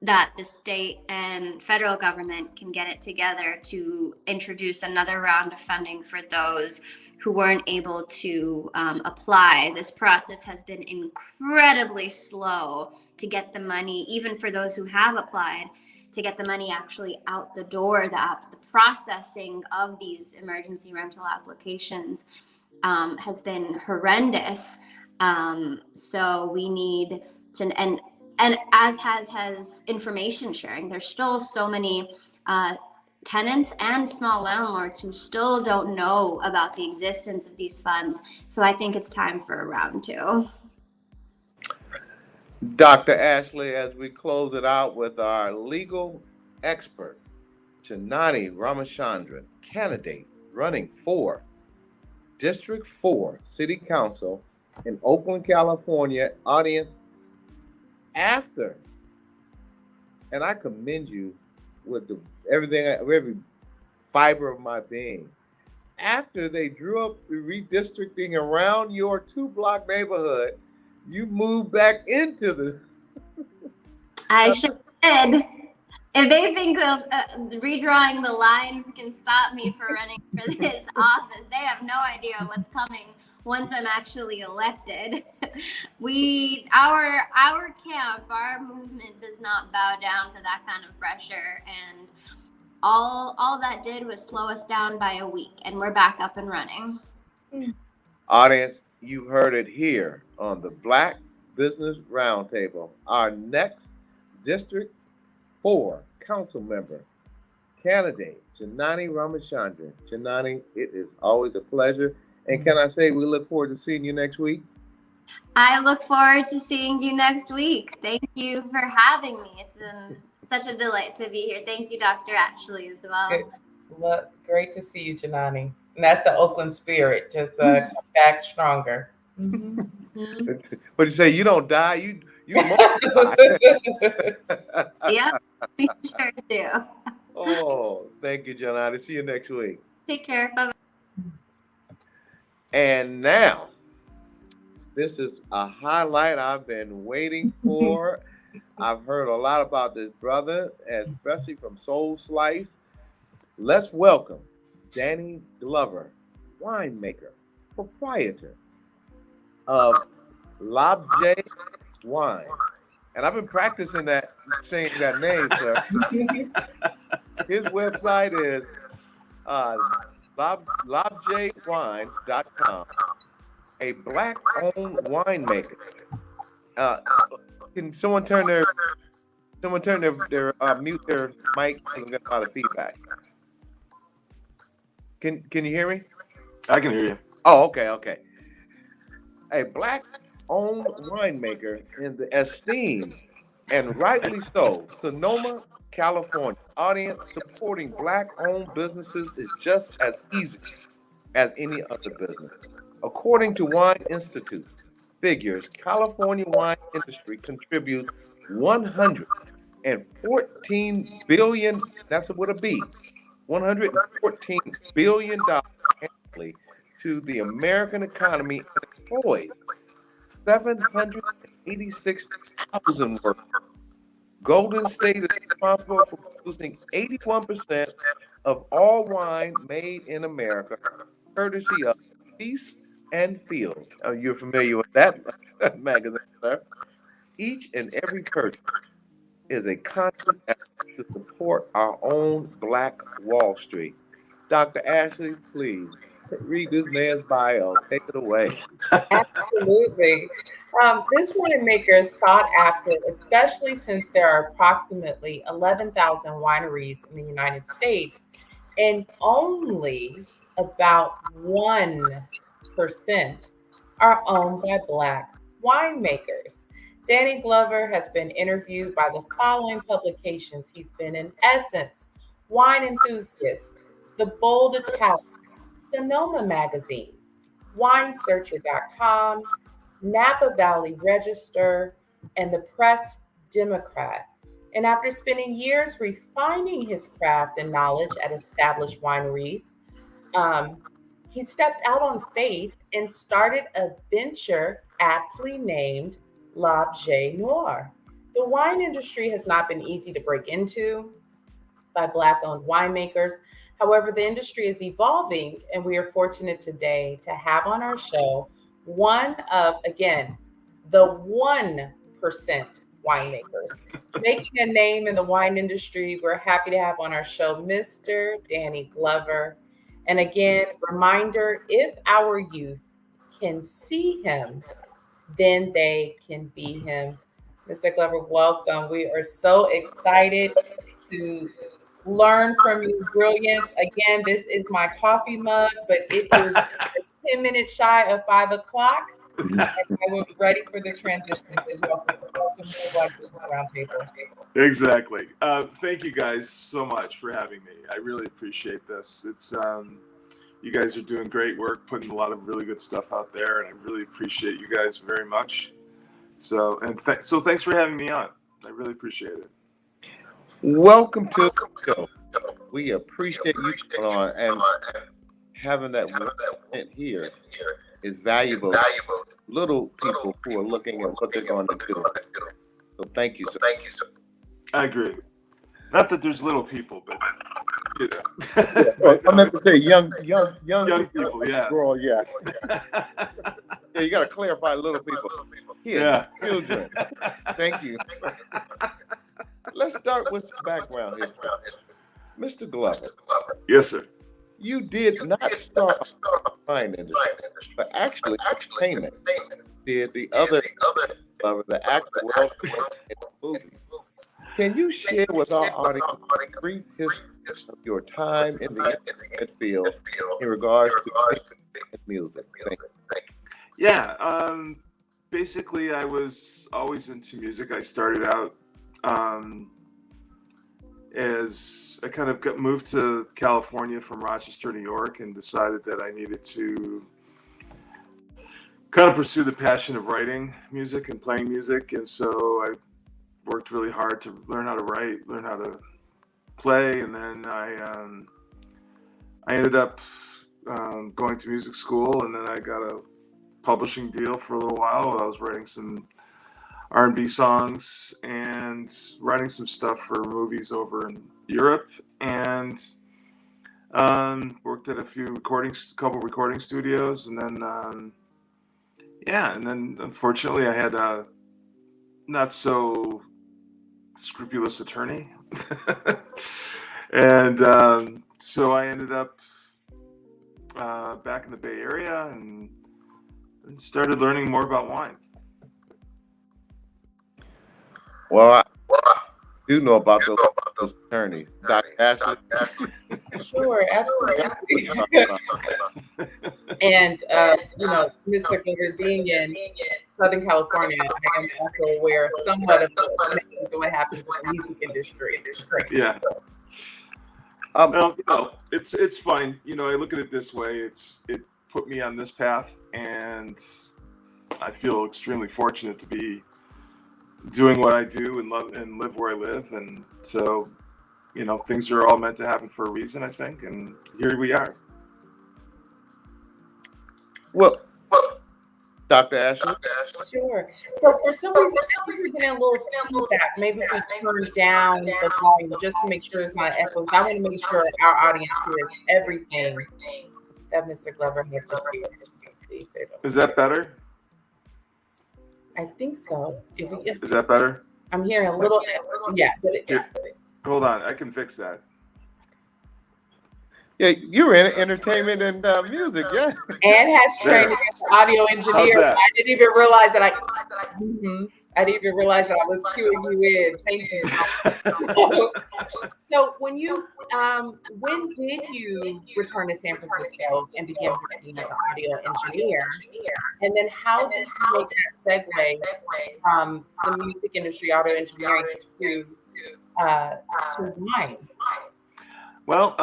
that the state and federal government can get it together to introduce another round of funding for those who weren't able to apply. This process has been incredibly slow to get the money, even for those who have applied, to get the money actually out the door. The processing of these emergency rental applications has been horrendous. So we need to, and as has information sharing. There's still so many tenants and small landlords who still don't know about the existence of these funds. So I think it's time for a round two. Dr. Ashley, as we close it out with our legal expert, Janani Ramachandran, candidate running for District 4 City Council in Oakland, California. Audience, after, and I commend you with every fiber of my being, after they drew up the redistricting around your 2-block neighborhood, you moved back into the I should. If they think of redrawing the lines can stop me from running for this office, they have no idea what's coming once I'm actually elected. Our camp, our movement does not bow down to that kind of pressure. And all that did was slow us down by a week, and we're back up and running. Audience, You heard it here on the Black Business Roundtable. Our next District 4 Council member candidate, Janani Ramachandran. Janani, it is always a pleasure. And can I say we look forward to seeing you next week? I look forward to seeing you next week. Thank you for having me. It's such a delight to be here. Thank you, Dr. Ashley, as well. Great to see you, Janani. And that's the Oakland spirit. Just come back stronger. But you say you don't die, you multiply. Yeah, we sure do. Oh, thank you, Janani. See you next week. Take care. Bye-bye. And now, this is a highlight I've been waiting for. I've heard a lot about this brother, especially from Soul Slice. Let's welcome Danny Glover, winemaker, proprietor of Labje Wine. And I've been practicing saying that name, sir. His website is labjewines.com. A Black-owned winemaker. Can someone turn their mute their mic? I'm getting a lot of feedback. Can you hear me? I can hear you. Oh, okay. A Black-owned winemaker in the esteemed and rightly so Sonoma, California. Audience supporting Black-owned businesses is just as easy as any other business. According to Wine Institute figures, California wine industry contributes $114 billion. That's with a B. $114 billion annually to the American economy and employs 786,000 workers. Golden State is responsible for producing 81% of all wine made in America, courtesy of Peace and Field. You're familiar with that magazine, sir? Each and every person is a conscious effort to support our own Black Wall Street. Dr. Ashley, please read this man's bio. Take it away. Absolutely. This winemaker is sought after, especially since there are approximately 11,000 wineries in the United States, and only about 1% are owned by Black winemakers. Danny Glover has been interviewed by the following publications. He's been in Essence, Wine Enthusiast, The Bold Italian, Sonoma Magazine, WineSearcher.com, Napa Valley Register, and the Press Democrat. And after spending years refining his craft and knowledge at established wineries, he stepped out on faith and started a venture aptly named Labje Noir. The wine industry has not been easy to break into by Black-owned winemakers. However, the industry is evolving, and we are fortunate today to have on our show one of, again, the 1% winemakers making a name in the wine industry. We're happy to have on our show Mr. Danny Glover. And again, reminder, if our youth can see him, then they can be him. Mr. Glover, welcome. We are so excited to learn from your brilliance. Again, this is my coffee mug, but it is 10 minutes shy of 5 o'clock. And I will be ready for the transition. Welcome to the Black Business Roundtable. Exactly. Thank you guys so much for having me. I really appreciate this. It's you guys are doing great work, putting a lot of really good stuff out there, and I really appreciate you guys very much. So thanks for having me on. I really appreciate it. Welcome to the show. We appreciate you coming on, and having that here is valuable. Little people who are looking at what they're going to do. So thank you, sir. I agree. Not that there's little people, but you know. I meant to say young people. Yeah. Girl, yeah. Yeah, you got to clarify little people. Kids, children. Thank you. Let's start with the background here. Mr. Glover. Yes, sir. You did not start wine industry, but actually entertainment. The other of the actor world in the movie. Can you share with our audience a brief history of your time in the entertainment field in regards to music? Thank you. Yeah, basically, I was always into music. I started out as I kind of moved to California from Rochester, New York, and decided that I needed to kind of pursue the passion of writing music and playing music. And so I worked really hard to learn how to write, learn how to play, and then I ended up going to music school, and then I got a publishing deal for a little while. I was writing some R&B songs and writing some stuff for movies over in Europe, and worked at a couple recording studios, and then and then unfortunately I had a not so scrupulous attorney, and so I ended up back in the Bay Area and started learning more about wine. Well, I do know about those attorneys. Dr. Ashley? Sure, absolutely. And, Mr. Gilbert, in Southern California, I am also aware somewhat of what happens in the music industry. Yeah. It's fine. I look at it this way. It put me on this path, and I feel extremely fortunate to be doing what I do and love and live where I live. And so, things are all meant to happen for a reason, I think. And here we are. Well, Dr. Ashley? Sure. So for some reason, we're getting a little feedback. Maybe we turn down the volume just to make sure it's not echoes. I want to make sure our audience hears everything that Mr. Glover has to hear. Is that better? I think so. Is that better? I'm hearing a little, yeah. Hold on, I can fix that. Yeah, you're in entertainment and music, yeah. And has training as an audio engineer. I didn't even realize that I didn't even realize that I was cueing you in. Thank you. So when did you return to San Francisco and begin working as an audio engineer? And then how did you make that segue from the music industry, audio engineering, to wine? Well,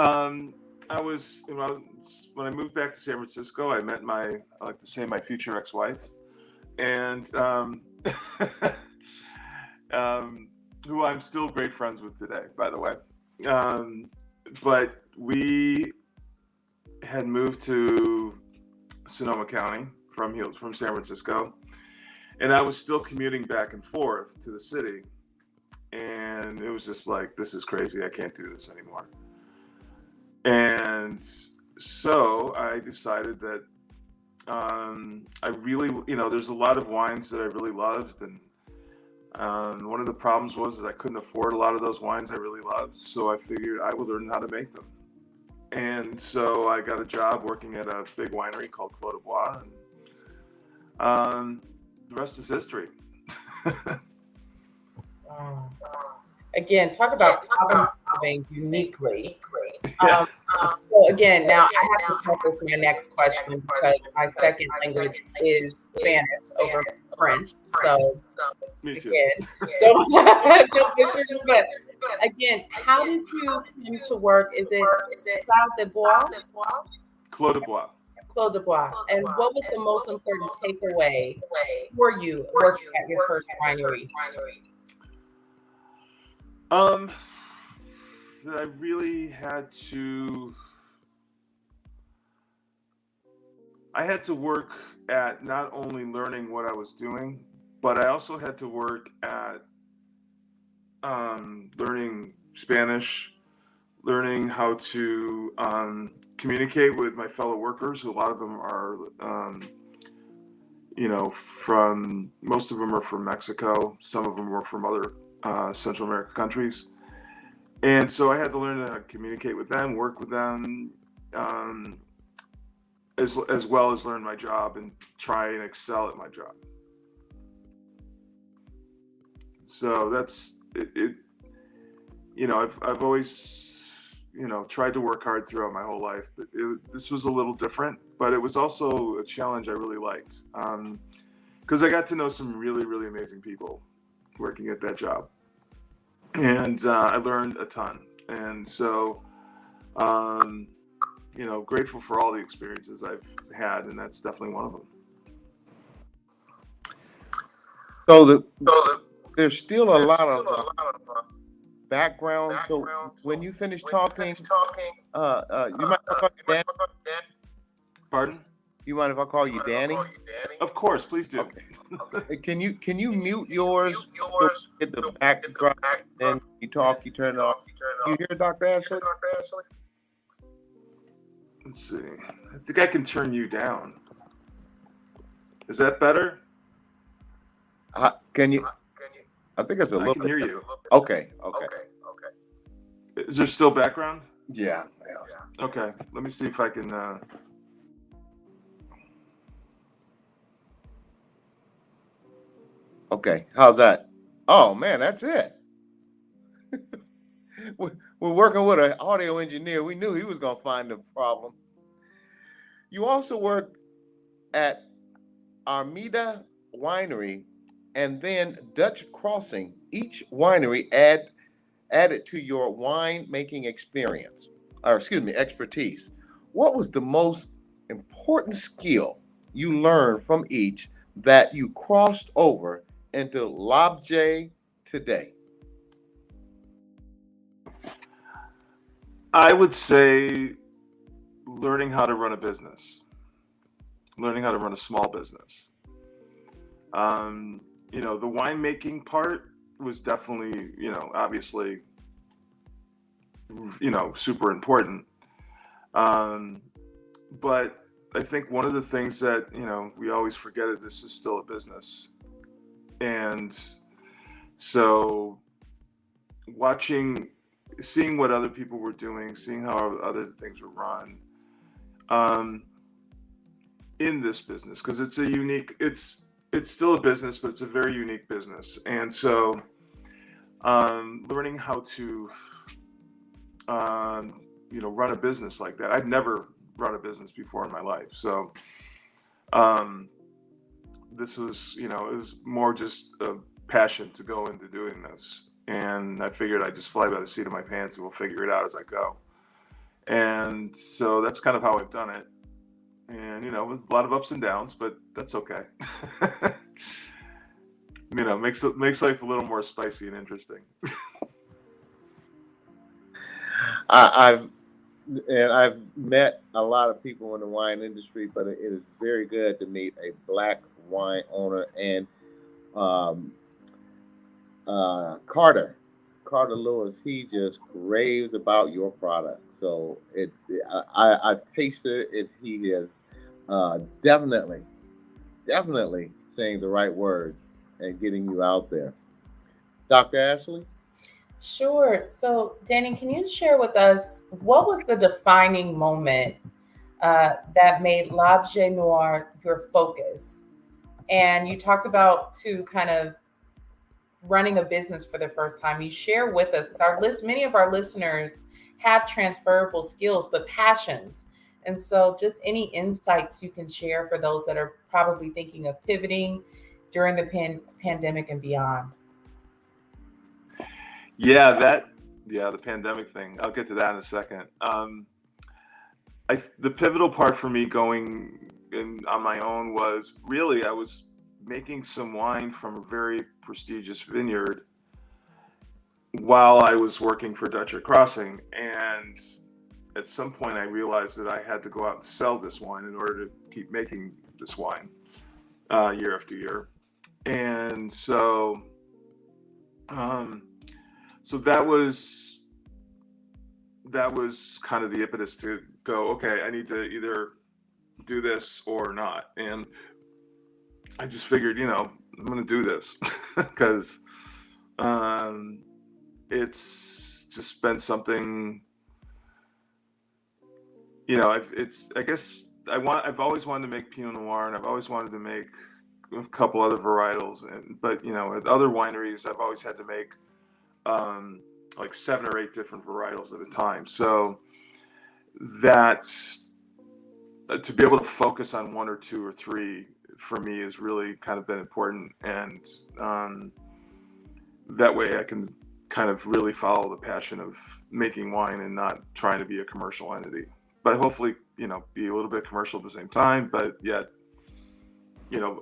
I was, when I moved back to San Francisco, I met I like to say my future ex-wife, and who I'm still great friends with today, by the way. But we had moved to Sonoma County from San Francisco, and I was still commuting back and forth to the city, and it was just like, this is crazy. I can't do this anymore. And so I decided that I really, there's a lot of wines that I really loved, and one of the problems was that I couldn't afford a lot of those wines I really loved, so I figured I would learn how to make them. And so I got a job working at a big winery called Clos de Bois, and the rest is history. Again, talk about problem solving uniquely. So again, now I have to preface my next question because my second language is Spanish over French. So Me too. again, but again, how did you come to work? Is it Clos de Bois? Clos de Bois. Clos de Bois. And what was the most important takeaway for you working at your first winery? That I really had to work at not only learning what I was doing, but I also had to work at learning Spanish, learning how to communicate with my fellow workers. A lot of them are, most of them are from Mexico. Some of them were from other Central American countries. And so I had to learn how to communicate with them, work with them. as well as learn my job and try and excel at my job. So that's it. You know, I've always, you know, tried to work hard throughout my whole life, but this was a little different, but it was also a challenge I really liked, because I got to know some really, really amazing people working at that job, and I learned a ton. And so, you know, grateful for all the experiences I've had, and that's definitely one of them. So there's still a lot of background. So when you finish talking, you might call you Danny? Pardon? You mind if I call you Danny? Of course, please do. Okay. Can you mute yours? So get the backdrop. Then you talk. You turn it off. You hear Dr. Ashley? Let's see. I think I can turn you down. Is that better? Can you? I think it's a little. I can hear you. Okay. Is there still background? Yeah. Okay. Let me see if I can. Okay. How's that? Oh man, that's it. We're working with an audio engineer. We knew he was going to find the problem. You also work at Armida Winery and then Dutch Crossing. Each winery added to your wine making expertise. What was the most important skill you learned from each that you crossed over into LabJ today? I would say learning how to run a business, learning how to run a small business. You know, the winemaking part was definitely, you know, obviously, you know, super important. But I think one of the things that, you know, we always forget is this is still a business. And so seeing what other people were doing, seeing how other things were run in this business, because it's still a business, but it's a very unique business. And so learning how to you know, run a business like that. I'd never run a business before in my life. So this was, you know, it was more just a passion to go into doing this. And I figured I'd just fly by the seat of my pants and we'll figure it out as I go. And so that's kind of how I've done it. And, you know, with a lot of ups and downs, but that's okay. You know, makes life a little more spicy and interesting. I've met a lot of people in the wine industry, but it is very good to meet a Black wine owner. And Carter Lewis, he just raves about your product. So I've tasted it. He is definitely saying the right word and getting you out there. Dr. Ashley? Sure. So, Danny, can you share with us what was the defining moment that made LabJ Noir your focus? And you talked about kind of running a business for the first time. You share with us, because many of our listeners have transferable skills, but passions. And so just any insights you can share for those that are probably thinking of pivoting during the pandemic and beyond. Yeah, the pandemic thing. I'll get to that in a second. The pivotal part for me going on my own was really I was making some wine from a very prestigious vineyard while I was working for Dutch Crossing. And at some point I realized that I had to go out and sell this wine in order to keep making this wine year after year. And so that was kind of the impetus to go, okay, I need to either do this or not. And I just figured, you know, I'm going to do this because it's just been something, you know, I guess I've always wanted to make Pinot Noir, and I've always wanted to make a couple other varietals, but at other wineries, I've always had to make like 7 or 8 different varietals at a time. So that to be able to focus on 1 or 2 or 3 for me has really kind of been important, and that way I can kind of really follow the passion of making wine and not trying to be a commercial entity, but hopefully be a little bit commercial at the same time, but yet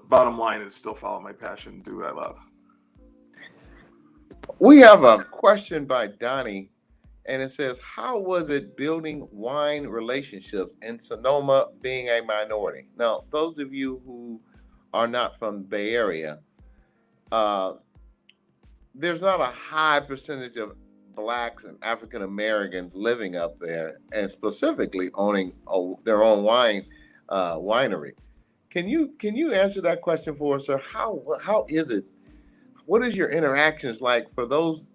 bottom line is still follow my passion, do what I love. We have a question by Donnie, and it says, how was it building wine relationships in Sonoma being a minority? Now, those of you who are not from the Bay Area, there's not a high percentage of Blacks and African Americans living up there, and specifically owning their own winery. Can you answer that question for us, sir? How is it? What is your interactions like for those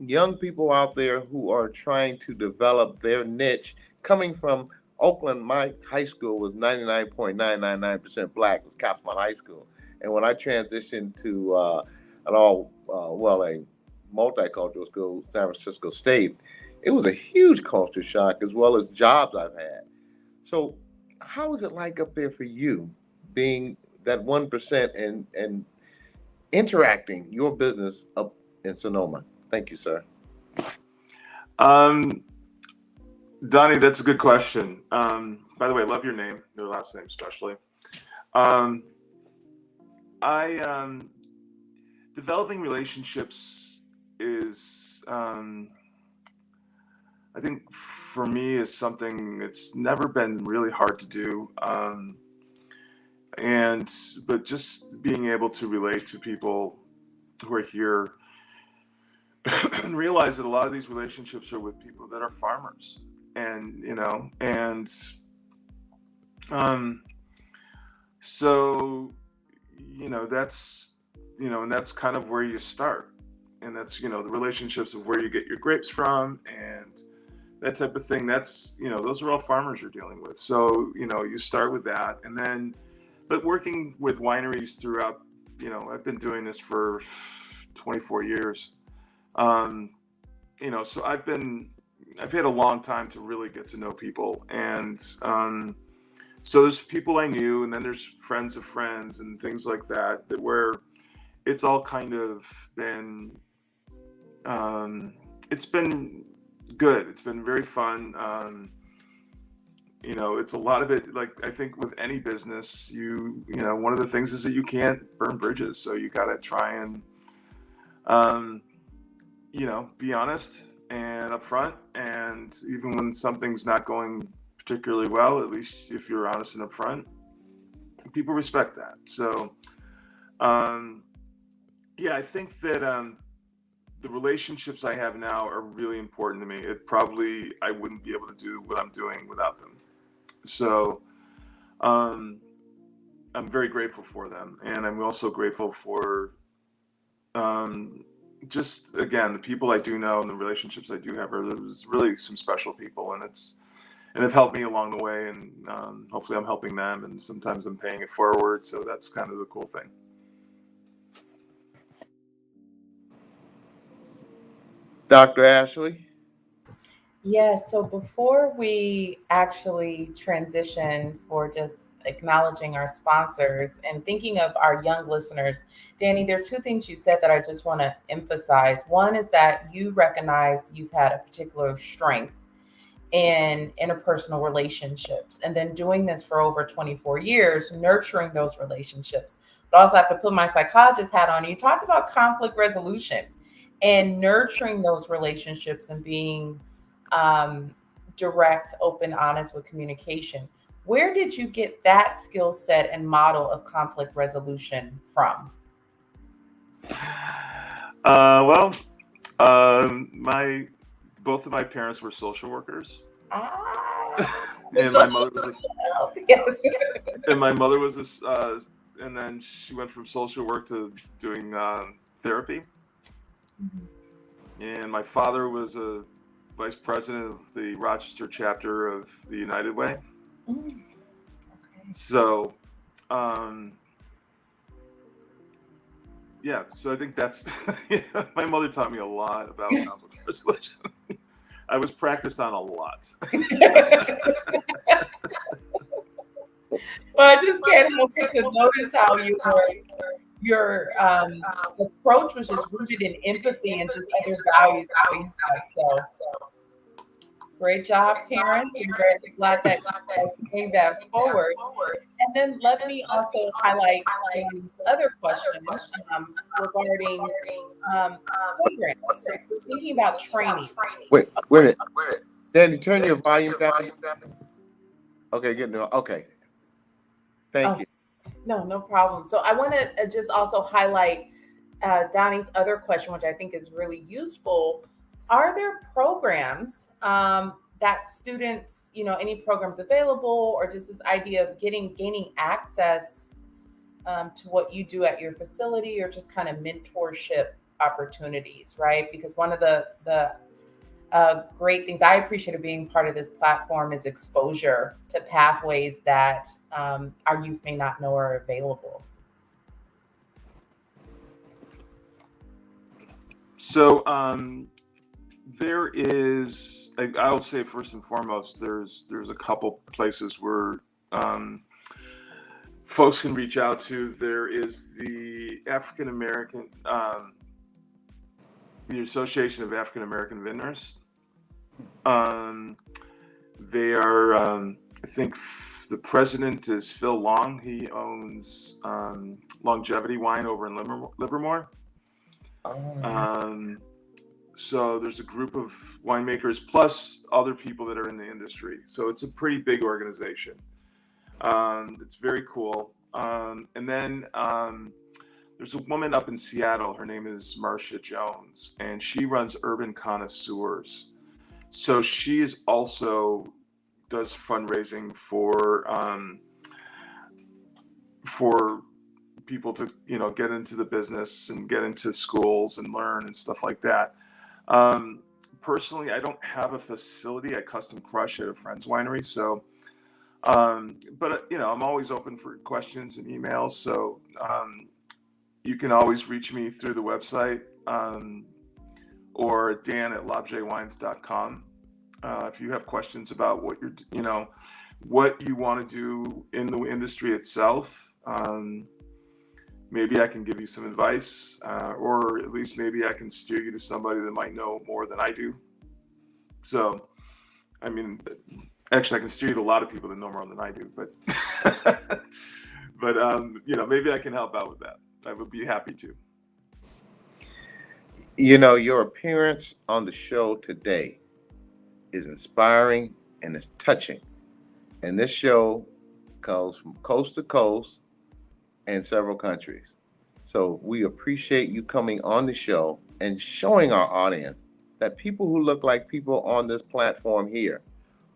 young people out there who are trying to develop their niche? Coming from Oakland, my high school was 99.999% Black. It was Copsmont High School, and when I transitioned to a multicultural school, San Francisco State, it was a huge culture shock, as well as jobs I've had. So how is it like up there for you, being that 1% and interacting your business up in Sonoma? Thank you, sir. Donnie, that's a good question. By the way, I love your name, your last name especially. Developing relationships is, I think for me, is something it's never been really hard to do. But just being able to relate to people who are here and realize that a lot of these relationships are with people that are farmers, so that's kind of where you start, and that's the relationships of where you get your grapes from and that type of thing. That's those are all farmers you're dealing with, so you start with that, and then but working with wineries throughout, I've been doing this for 24 years. So I've had a long time to really get to know people, and so there's people I knew, and then there's friends of friends and things like that where it's all kind of been, it's been good. It's been very fun. It's a lot of it, like I think with any business, one of the things is that you can't burn bridges. So you got to try and, be honest and upfront. And even when something's not going particularly well, at least if you're honest and upfront, people respect that. So, I think that the relationships I have now are really important to me. I wouldn't be able to do what I'm doing without them. So I'm very grateful for them. And I'm also grateful for just, again, the people I do know and the relationships I do have are really some special people. And have helped me along the way. And hopefully I'm helping them. And sometimes I'm paying it forward. So that's kind of the cool thing. Dr. Ashley? Yes, so before we actually transition for just acknowledging our sponsors and thinking of our young listeners, Danny, there are 2 things you said that I just want to emphasize. One is that you recognize you've had a particular strength in interpersonal relationships, and then doing this for over 24 years, nurturing those relationships. But also I have to put my psychologist hat on. You talked about conflict resolution and nurturing those relationships and being direct, open, honest with communication. Where did you get that skill set and model of conflict resolution from? Both of my parents were social workers. And my mother was and my mother was and then she went from social work to doing therapy. Mm-hmm. And my father was a vice president of the Rochester chapter of the United Way. Mm-hmm. So, yeah, so I think that's, my mother taught me a lot about conflict resolution. I was practiced on a lot. Well, I just can't help but to notice how your approach was just rooted in empathy and just other values that we have. So great job, parents. I'm very glad that you gave that forward. And then let me also highlight other questions regarding programs. So we're thinking about training. Wait a minute. Danny, turn your volume down. Okay, good. Okay. Thank you. No problem. So I want to just also highlight Donnie's other question, which I think is really useful. Are there programs that students, any programs available, or just this idea of gaining access to what you do at your facility, or just kind of mentorship opportunities, right? Because one of the great things I appreciate of being part of this platform is exposure to pathways that our youth may not know are available. So there is, I'll say first and foremost, there's a couple places where folks can reach out to. There is the African American, the Association of African American Vineyards. They are, I think the president is Phil Long. He owns Longevity Wine over in Livermore. So there's a group of winemakers plus other people that are in the industry. So it's a pretty big organization. It's very cool. And then there's a woman up in Seattle. Her name is Marcia Jones, and she runs Urban Connoisseurs. So she is also does fundraising for people to get into the business and get into schools and learn and stuff like that. Personally, I don't have a facility. I custom crush at a friend's winery. So, but I'm always open for questions and emails. So you can always reach me through the website or dan@lobjwines.com. If you have questions about what what you want to do in the industry itself, maybe I can give you some advice, or at least maybe I can steer you to somebody that might know more than I do. So, I mean, actually, I can steer you to a lot of people that know more than I do, but, maybe I can help out with that. I would be happy to. Your appearance on the show today is inspiring and it's touching. And this show goes from coast to coast and several countries. So we appreciate you coming on the show and showing our audience that people who look like people on this platform here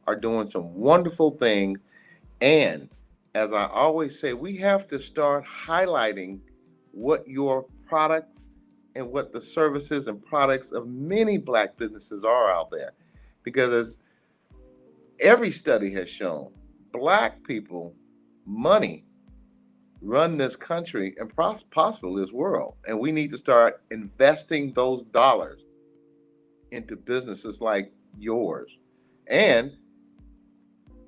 are doing some wonderful things. And as I always say, we have to start highlighting what your products and what the services and products of many Black businesses are out there. Because as every study has shown, Black people, money, run this country and possibly this world. And we need to start investing those dollars into businesses like yours and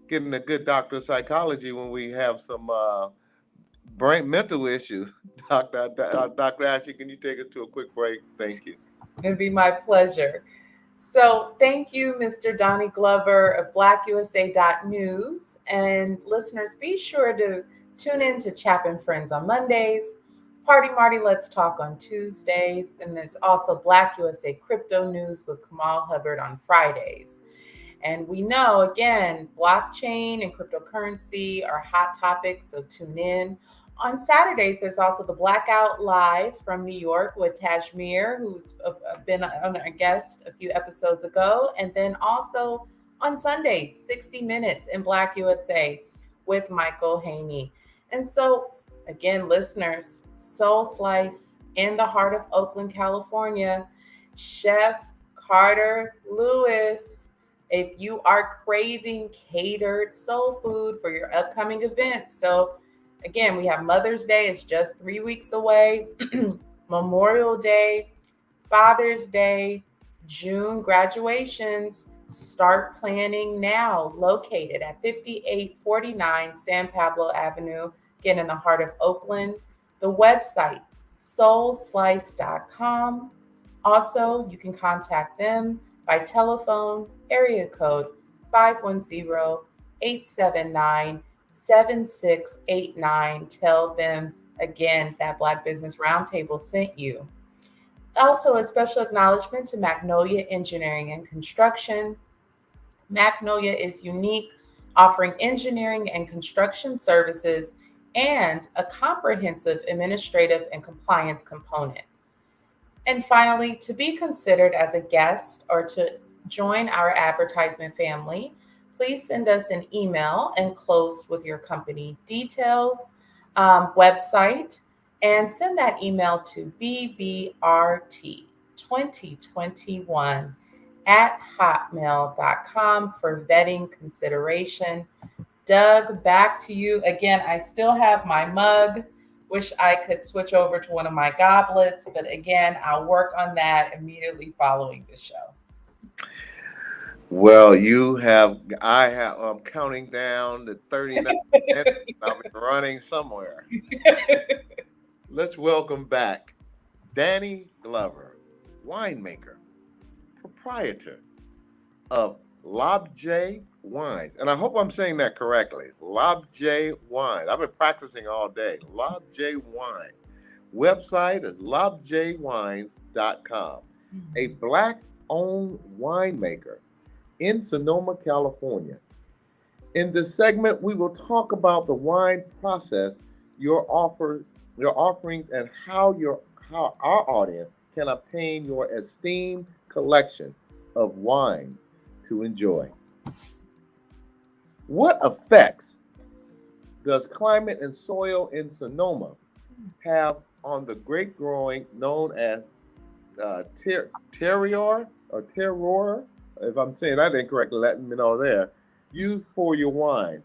getting a good doctor of psychology when we have some mental issues. Dr. Ashley, can you take us to a quick break? Thank you. It'd be my pleasure. So thank you, Mr. Donnie Glover of BlackUSA.news. And listeners, be sure to tune in to Chap and Friends on Mondays, Party Marty Let's Talk on Tuesdays, and there's also BlackUSA Crypto News with Kamal Hubbard on Fridays. And we know, again, blockchain and cryptocurrency are hot topics, so tune in. On Saturdays, there's also the Blackout Live from New York with Tajmir, who's been on our guest a few episodes ago. And then also on Sundays, 60 Minutes in BlackUSA with Michael Haney. And so, again, listeners, Soul Slice in the heart of Oakland, California, Chef Carter Lewis if you are craving catered soul food for your upcoming events. So again, we have Mother's Day, it's just 3 weeks away, Memorial Day, Father's Day, June graduations. Start planning now. Located at 5849 San Pablo Avenue, again in the heart of Oakland. The website, soulslice.com. Also, you can contact them by telephone, area code 510-879-7689. Tell them again that Black Business Roundtable sent you. Also, a special acknowledgement to Magnolia Engineering and Construction. Magnolia is unique, offering engineering and construction services and a comprehensive administrative and compliance component. And finally, to be considered as a guest or to join our advertisement family, please send us an email enclosed with your company details, website, and send that email to bbrt2021@hotmail.com for vetting consideration. Doug, back to you. Again, I still have my mug. Wish I could switch over to one of my goblets, but again, I'll work on that immediately following the show. Well, I'm counting down to 39 minutes. I'll be running somewhere. Let's welcome back Danny Glover, winemaker, proprietor of L'Objet Wines. And I hope I'm saying that correctly. L'Objet Wines. I've been practicing all day. L'Objet Wine. Website is l'objetwines.com. A Black-owned winemaker in Sonoma, California. In this segment, we will talk about the wine process, your offerings, and how our audience can obtain your esteemed collection of wine to enjoy. What effects does climate and soil in Sonoma have on the grape growing known as terroir, if I'm saying that incorrectly, let me know there, used for your wine,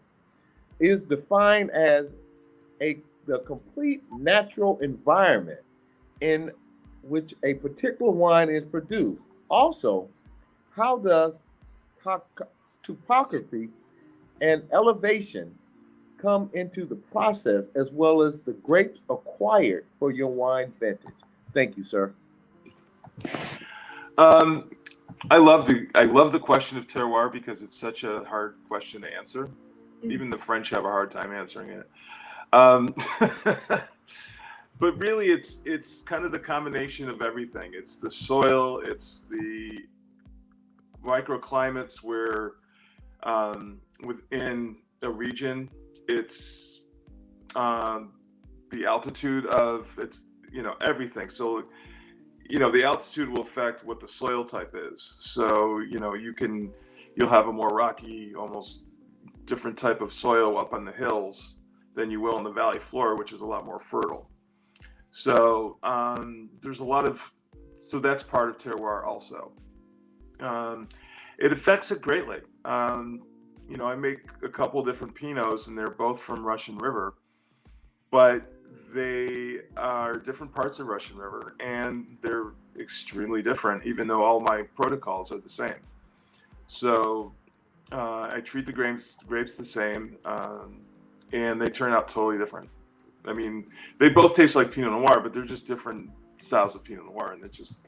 is defined as the complete natural environment in which a particular wine is produced. Also, how does topography and elevation come into the process, as well as the grapes acquired for your wine vintage? Thank you, sir. I love the question of terroir because it's such a hard question to answer. Even the French have a hard time answering it. But really, it's kind of the combination of everything. It's the soil, it's the microclimates where within a region, it's the altitude of everything. So the altitude will affect what the soil type is. So you'll have a more rocky, almost different type of soil up on the hills than you will in the valley floor, which is a lot more fertile. So so that's part of terroir also. It affects it greatly. I make a couple different Pinots, and they're both from Russian River, but they are different parts of Russian River, and they're extremely different, even though all my protocols are the same. So I treat the grapes the same, and they turn out totally different. I mean, they both taste like Pinot Noir, but they're just different styles of Pinot Noir, and it's just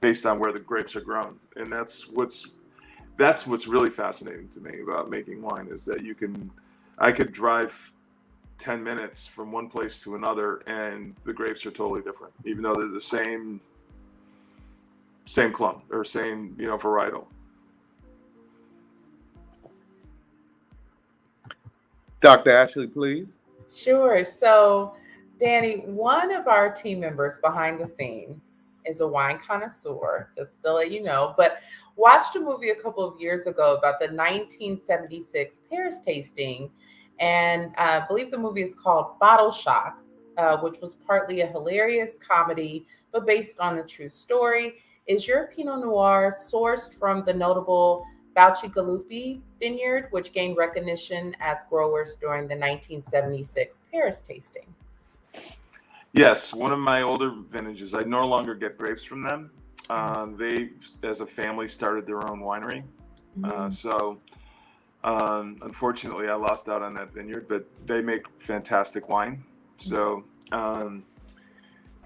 based on where the grapes are grown. And that's what's really fascinating to me about making wine, is that I could drive 10 minutes from one place to another, and the grapes are totally different, even though they're the same clone or same varietal. Dr. Ashley, please. Sure. So, Danny, one of our team members behind the scene is a wine connoisseur, just to let you know, but watched a movie a couple of years ago about the 1976 Paris tasting. And I believe the movie is called Bottle Shock, which was partly a hilarious comedy, but based on the true story. Is your Pinot Noir sourced from the notable BRUNCH Vineyard, which gained recognition as growers during the 1976 Paris tasting. Yes, one of my older vintages. I no longer get grapes from them. They, as a family, started their own winery. So unfortunately, I lost out on that vineyard, but they make fantastic wine. So,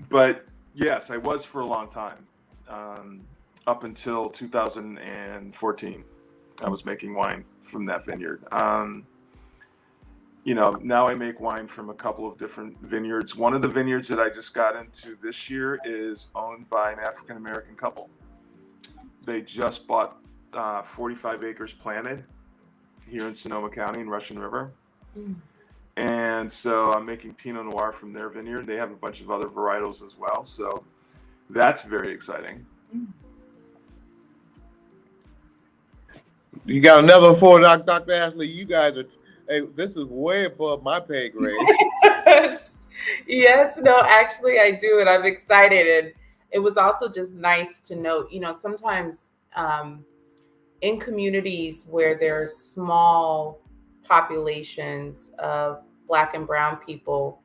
but yes, I was for a long time, up until 2014. I was making wine from that vineyard. You know, now I make wine from a couple of different vineyards. One of the vineyards that I just got into this year is owned by an African-American couple. They just bought 45 acres planted here in Sonoma County in Russian River. And so I'm making Pinot Noir from their vineyard. They have a bunch of other varietals as well. So that's very exciting. You got another one for Dr. Ashley. You guys are, hey, this is way above my pay grade. Yes, no, actually I do. And I'm excited. And it was also just nice to note, you know, sometimes in communities where there's small populations of Black and brown people,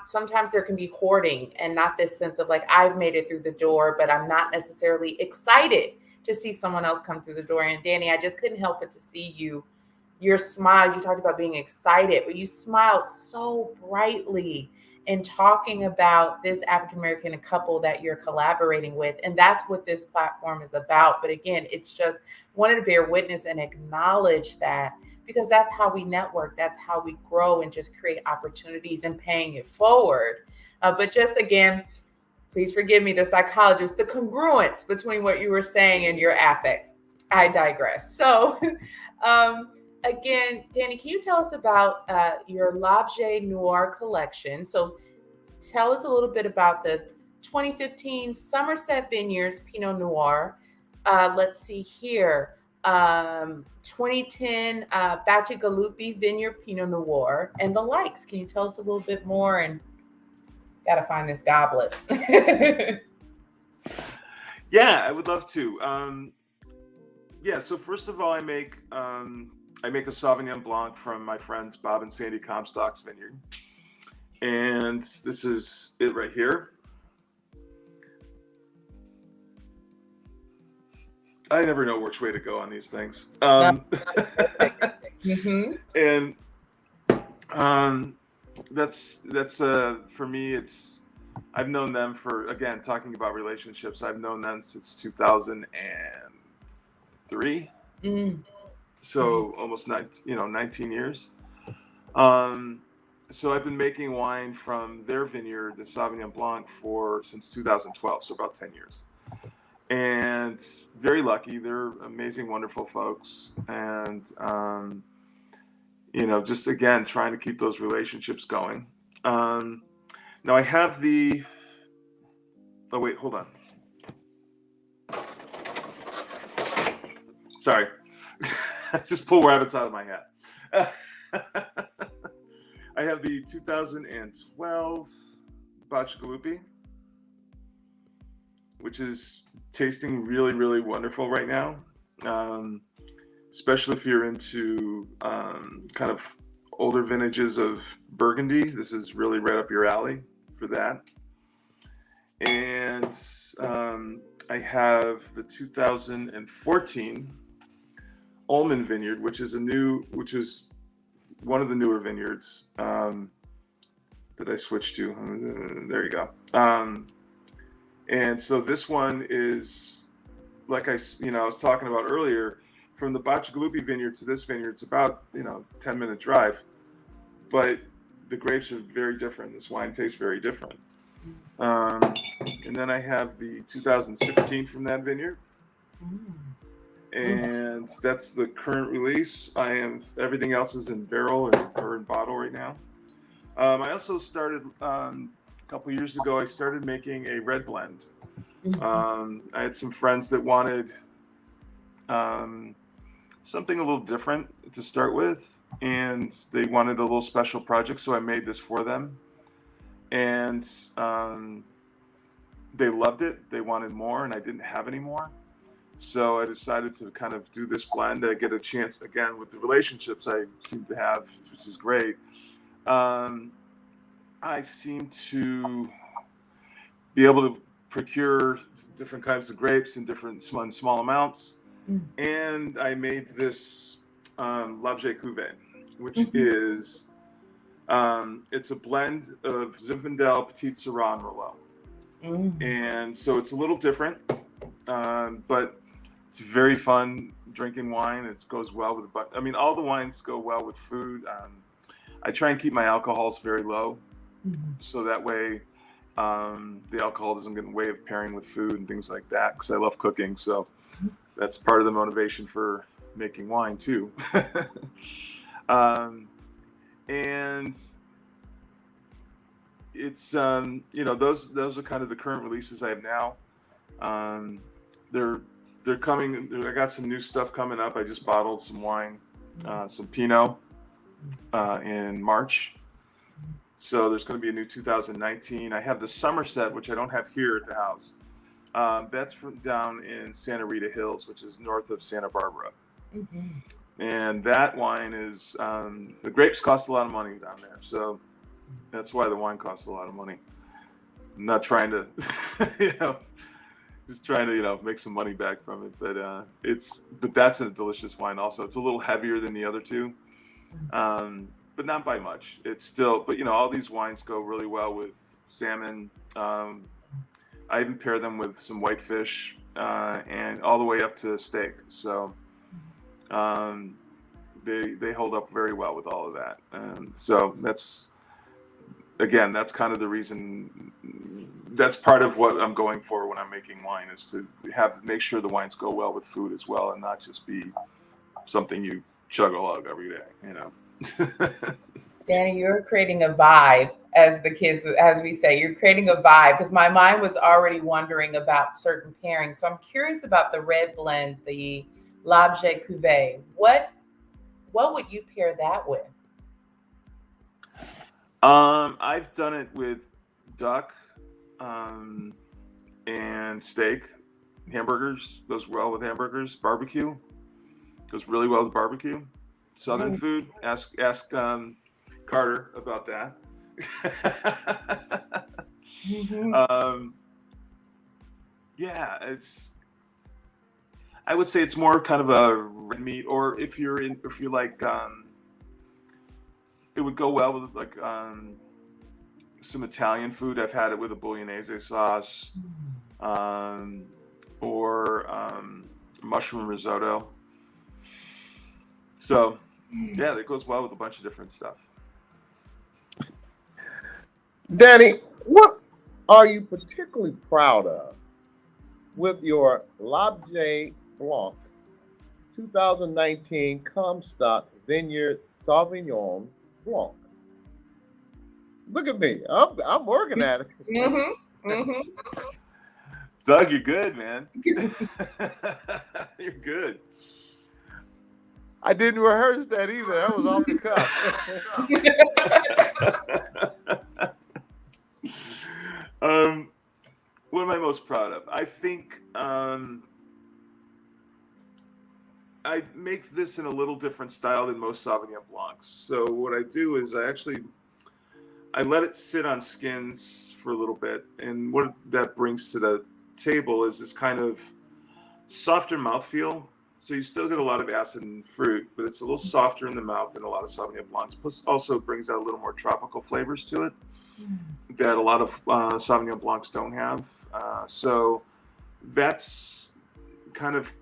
sometimes there can be hoarding and not this sense of like, I've made it through the door, but I'm not necessarily excited to see someone else come through the door. And Danny, I just couldn't help but to see your smile. You talked about being excited, but you smiled so brightly in talking about this African-American couple that you're collaborating with. And that's what this platform is about. But again, it's just wanted to bear witness and acknowledge that, because that's how we network. That's how we grow and just create opportunities and paying it forward. But just again, please forgive me, the psychologist, the congruence between what you were saying and your affect. I digress. So again, Danny, can you tell us about your L'Objet Noir collection? So tell us a little bit about the 2015 Somerset Vineyards Pinot Noir. Let's see here. 2010 BRUNCH Vineyard Pinot Noir and the likes. Can you tell us a little bit more? And gotta find this goblet. Yeah, I would love to. Yeah, so first of all, I make a Sauvignon Blanc from my friends Bob and Sandy Comstock's vineyard. And this is it right here. I never know which way to go on these things. And that's for me, I've known them for, again, talking about relationships, I've known them since 2003. So almost 19 years. So I've been making wine from their vineyard, the Sauvignon Blanc, since 2012, so about 10 years. And very lucky. They're amazing, wonderful folks. And, just again, trying to keep those relationships going. Now I have oh wait, hold on. Sorry. Just pull rabbits out of my hat. I have the 2012 BRUNCH, which is tasting really, really wonderful right now. Especially if you're into kind of older vintages of Burgundy. This is really right up your alley for that. And I have the 2014 Ullman Vineyard, which is one of the newer vineyards that I switched to. There you go. And so this one is, like I was talking about earlier, from the BRUNCH vineyard to this vineyard, it's about 10-minute drive, but the grapes are very different. This wine tastes very different. And then I have the 2016 from that vineyard. And that's the current release. Everything else is in barrel or in bottle right now. I also started a couple years ago. I started making a red blend. I had some friends that wanted something a little different to start with, and they wanted a little special project, so I made this for them. And they loved it. They wanted more, and I didn't have any more. So I decided to kind of do this blend. I get a chance, again, with the relationships I seem to have, which is great. I seem to be able to procure different kinds of grapes in different small amounts. And I made this L'Objet Cuvée, which is, it's a blend of Zinfandel, Petit Syrah, and Merlot. And so it's a little different, but it's very fun drinking wine. It goes well with, I mean, all the wines go well with food. I try and keep my alcohols very low, so that way the alcohol doesn't get in the way of pairing with food and things like that, because I love cooking. So that's part of the motivation for making wine too. And it's you know, those are kind of the current releases I have now. They're coming. I got some new stuff coming up. I just bottled some wine, some Pinot in March. So there's going to be a new 2019. I have the Somerset, which I don't have here at the house. That's from down in Santa Rita Hills, which is north of Santa Barbara. And that wine is, the grapes cost a lot of money down there. So that's why the wine costs a lot of money. I'm not trying to, you know, just trying to, you know, make some money back from it. But that's a delicious wine also. It's a little heavier than the other two. But not by much. It's still, but you know, all these wines go really well with salmon. I even pair them with some whitefish, and all the way up to steak. So they hold up very well with all of that. So that's, again, that's kind of the reason. That's part of what I'm going for when I'm making wine, is to make sure the wines go well with food as well, and not just be something you chug a lug every day, you know. Danny, you're creating a vibe, as the kids, as we say, you're creating a vibe, because my mind was already wondering about certain pairings. So I'm curious about the red blend, the L'Objet Cuvée. What would you pair that with? I've done it with duck and steak, hamburgers. Goes well with hamburgers. Barbecue goes really well with barbecue. Southern food. Ask Carter about that. Yeah, I would say it's more kind of a red meat, or if you're like, it would go well with like some Italian food. I've had it with a bolognese sauce, or mushroom risotto. So yeah, that goes well with a bunch of different stuff. Danny, what are you particularly proud of with your L'Objet Blanc 2019 Comstock Vineyard Sauvignon Blanc? Look at me. I'm working at it. Doug, you're good, man. You're good. I didn't rehearse that either. That was off the cuff. What am I most proud of? I think I make this in a little different style than most Sauvignon Blancs. So what I do is I let it sit on skins for a little bit, and what that brings to the table is this kind of softer mouthfeel. So you still get a lot of acid and fruit, but it's a little softer in the mouth than a lot of Sauvignon Blancs. Plus, also brings out a little more tropical flavors to it that a lot of Sauvignon Blancs don't have. So that's kind of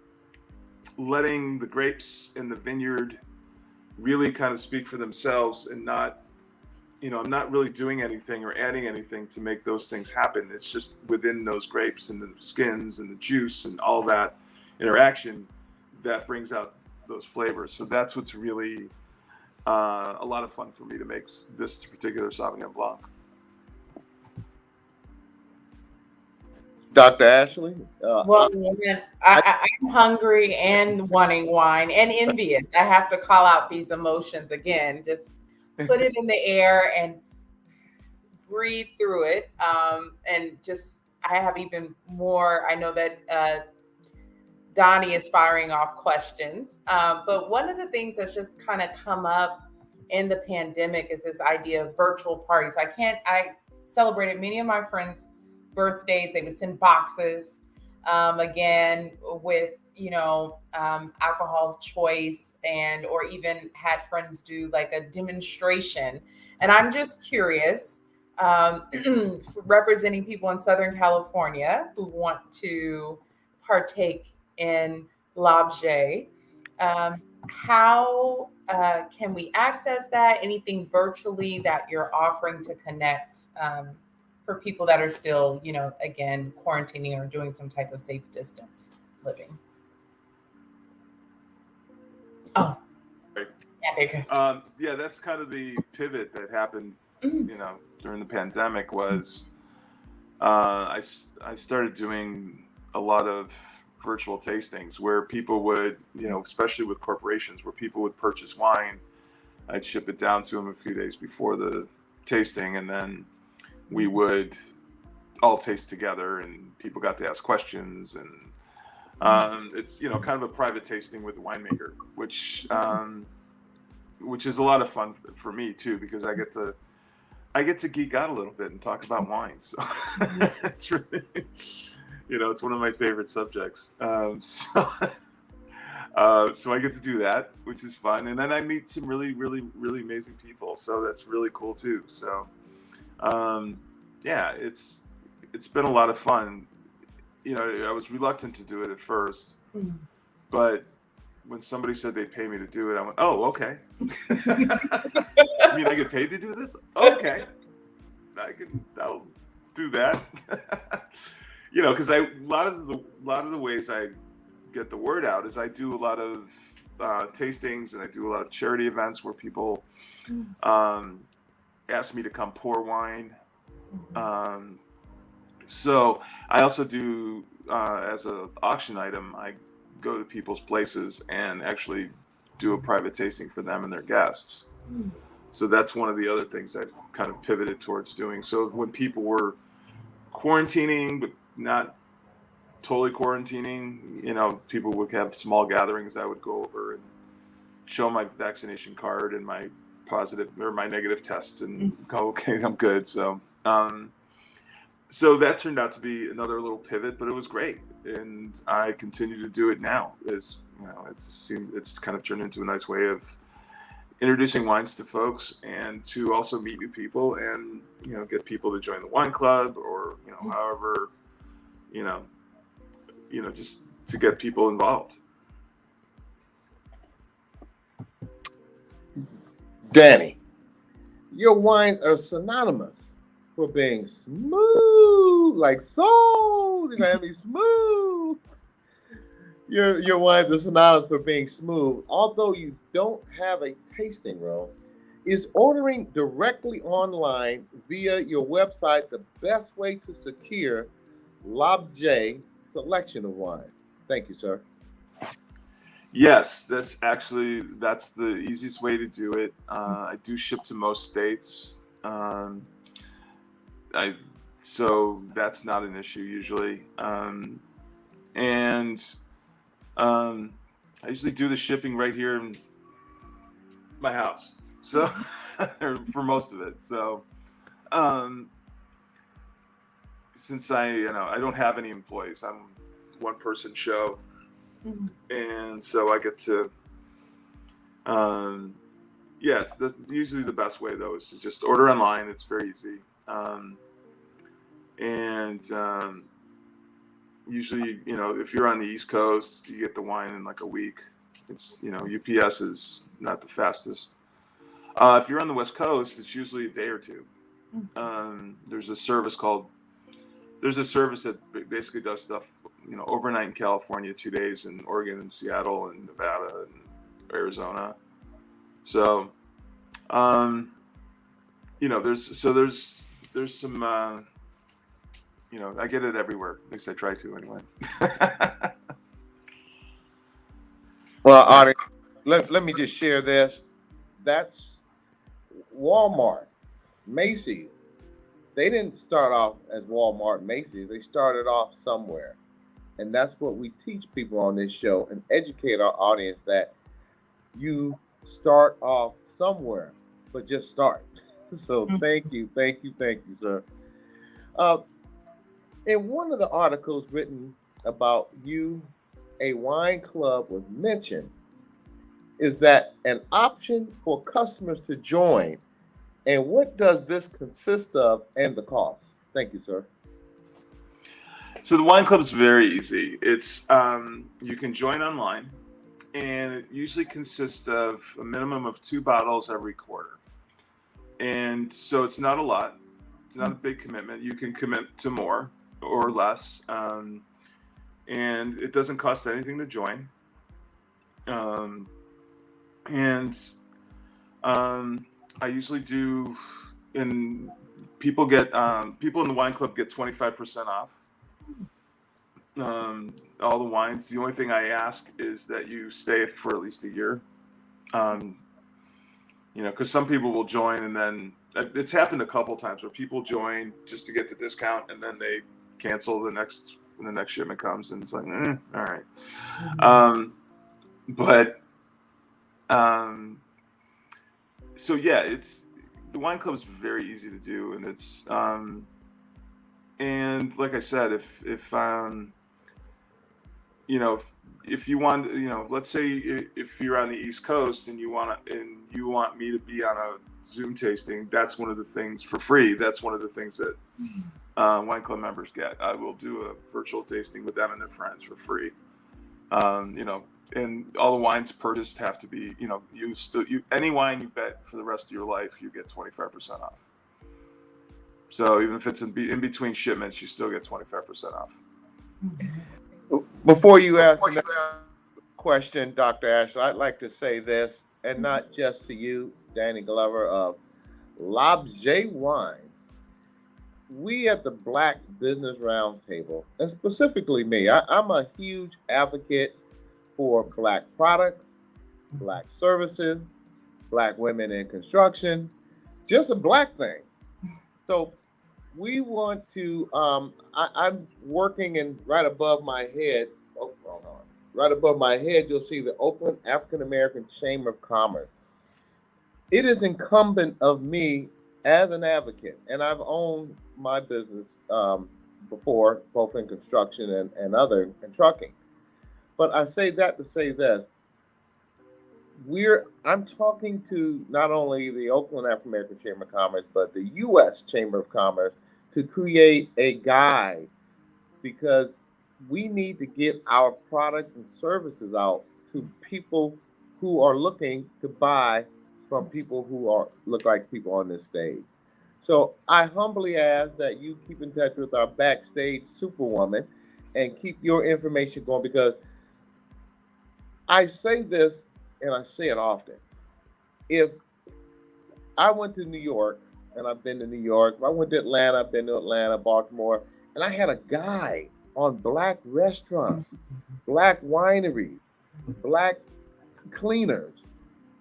letting the grapes in the vineyard really kind of speak for themselves, and not, you know, I'm not really doing anything or adding anything to make those things happen. It's just within those grapes and the skins and the juice and all that interaction that brings out those flavors. So that's what's really a lot of fun for me to make this particular Sauvignon Blanc. Dr. Ashley? Well, I'm hungry and wanting wine and envious. I have to call out these emotions again. Just put it in the air and breathe through it. And just, I have even more. I know that Donnie is firing off questions. But one of the things that's just kind of come up in the pandemic is this idea of virtual parties. I celebrated many of my friends' birthdays. They would send boxes, again, with, alcohol of choice, or even had friends do like a demonstration. And I'm just curious, representing people in Southern California who want to partake in l'objet, how can we access that? Anything virtually that you're offering to connect for people that are still, again, quarantining or doing some type of safe distance living? Oh, Right. yeah, there you go. Yeah, that's kind of the pivot that happened, during the pandemic was I started doing a lot of virtual tastings where people would, especially with corporations, where people would purchase wine. I'd ship it down to them a few days before the tasting, and then we would all taste together, and people got to ask questions, and it's kind of a private tasting with the winemaker, which is a lot of fun for me too, because I get to geek out a little bit and talk about wine. So it's really, it's one of my favorite subjects. So I get to do that, which is fun, and then I meet some really, really, really amazing people. So that's really cool too. So yeah, it's been a lot of fun. I was reluctant to do it at first, but when somebody said they pay me to do it, I went, oh, okay. I mean, I get paid to do this? Okay. I'll do that. Because a lot of the ways I get the word out is I do a lot of tastings, and I do a lot of charity events where people ask me to come pour wine. So I also do, as an auction item, I go to people's places and actually do a private tasting for them and their guests. So that's one of the other things I've kind of pivoted towards doing. So when people were quarantining, but not totally quarantining, people would have small gatherings. I would go over and show my vaccination card and my positive or my negative tests and go, okay, I'm good. So, so that turned out to be another little pivot, but it was great, and I continue to do it now. It's kind of turned into a nice way of introducing wines to folks, and to also meet new people, and get people to join the wine club, or however, just to get people involved. Danny, your wines are synonymous for being smooth, like soul. You're gonna be smooth. Your wines are synonymous for being smooth. Although you don't have a tasting room, is ordering directly online via your website the best way to secure l'objet selection of wine? Thank you, sir. Yes, that's the easiest way to do it. I do ship to most states. So that's not an issue usually. And I usually do the shipping right here in my house. So for most of it. So since I don't have any employees, I'm one person show. And so I get to, yes, that's usually the best way though, is to just order online. It's very easy. Usually, if you're on the East Coast, you get the wine in like a week. It's, UPS is not the fastest. If you're on the West Coast, it's usually a day or two. There's a service that basically does stuff, overnight in California, 2 days in Oregon and Seattle and Nevada and Arizona. So, there's some, I get it everywhere. At least I try to anyway. Well, Artie, let me just share this. That's Walmart, Macy's. They didn't start off as Walmart, Macy's. They started off somewhere. And that's what we teach people on this show and educate our audience that you start off somewhere, but just start. So thank you, sir. In one of the articles written about you, a wine club was mentioned. Is that an option for customers to join? And what does this consist of and the cost? Thank you, sir. So the wine club is very easy. It's you can join online, and it usually consists of a minimum of 2 bottles every quarter. And so it's not a lot. It's not a big commitment. You can commit to more or less. And it doesn't cost anything to join. I usually do, people in the wine club get 25% off. All the wines. The only thing I ask is that you stay for at least a year. Because some people will join and then it's happened a couple times where people join just to get the discount and then they cancel when the next shipment comes, and it's like, all right. So yeah, the wine club is very easy to do, and it's and like I said, if you want, let's say if you're on the East Coast and you want me to be on a Zoom tasting, that's one of the things for free. That's one of the things that wine club members get. I will do a virtual tasting with them and their friends for free. And all the wines purchased have to be, any wine you bet for the rest of your life, you get 25% off. So even if it's in between shipments, you still get 25% off. Before you ask the next question, Dr. Ashley, I'd like to say this, and not just to you, Danny Glover of L'Objet Wine. We at the Black Business Roundtable, and specifically me, I'm a huge advocate for Black products, Black services, Black women in construction, just a Black thing. So we want to, I'm working, and right above my head, you'll see the Oakland African American Chamber of Commerce. It is incumbent of me as an advocate, and I've owned my business before, both in construction and trucking. But I say that to say this. I'm talking to not only the Oakland African American Chamber of Commerce, but the U.S. Chamber of Commerce to create a guide, because we need to get our products and services out to people who are looking to buy from people who look like people on this stage. So I humbly ask that you keep in touch with our backstage superwoman and keep your information going, because I say this, and I say it often. If I went to New York, and I've been to New York, if I went to Atlanta, I've been to Atlanta, Baltimore, and I had a guide on Black restaurants, Black wineries, Black cleaners,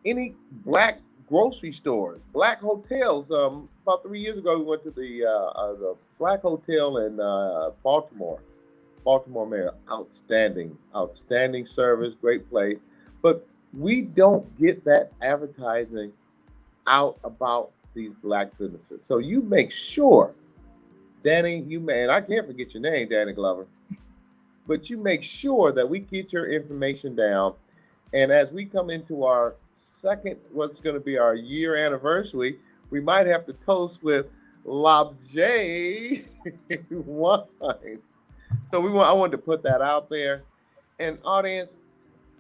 any Black grocery stores, Black hotels. About 3 years ago, we went to the Black hotel in Baltimore, Maryland. Outstanding service, great place. But we don't get that advertising out about these Black businesses. So you make sure, Danny, and I can't forget your name, Danny Glover, but you make sure that we get your information down. And as we come into our what's going to be our year anniversary, we might have to toast with L'Objet wine. So I wanted to put that out there. And audience,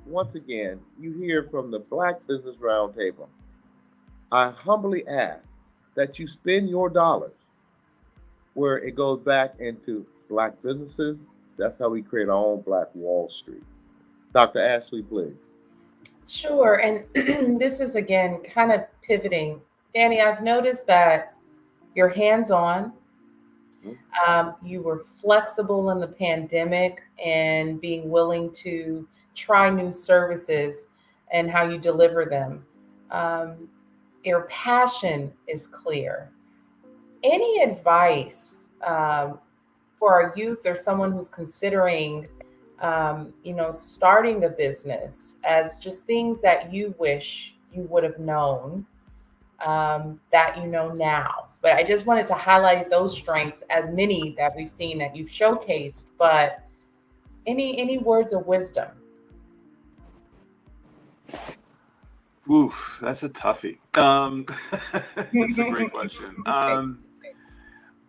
once again, you hear from the Black Business Roundtable. I humbly ask that you spend your dollars where it goes back into Black businesses. That's how we create our own Black Wall Street. Dr. Ashley, please. Sure. And this is, again, kind of pivoting. Danny, I've noticed that you're hands-on. You were flexible in the pandemic and being willing to try new services and how you deliver them. Your passion is clear. Any advice for our youth or someone who's considering starting a business, as just things that you wish you would have known that you know now. But I just wanted to highlight those strengths, as many that we've seen that you've showcased. But any words of wisdom? Oof, that's a toughie. That's a great question.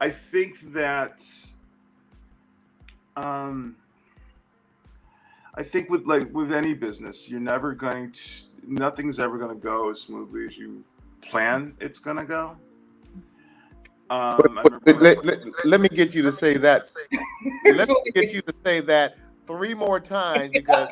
I think that I think with any business, nothing's ever going to go as smoothly as you plan it's going to go. Let me get you to say that. Let me get you to say that 3 more times, because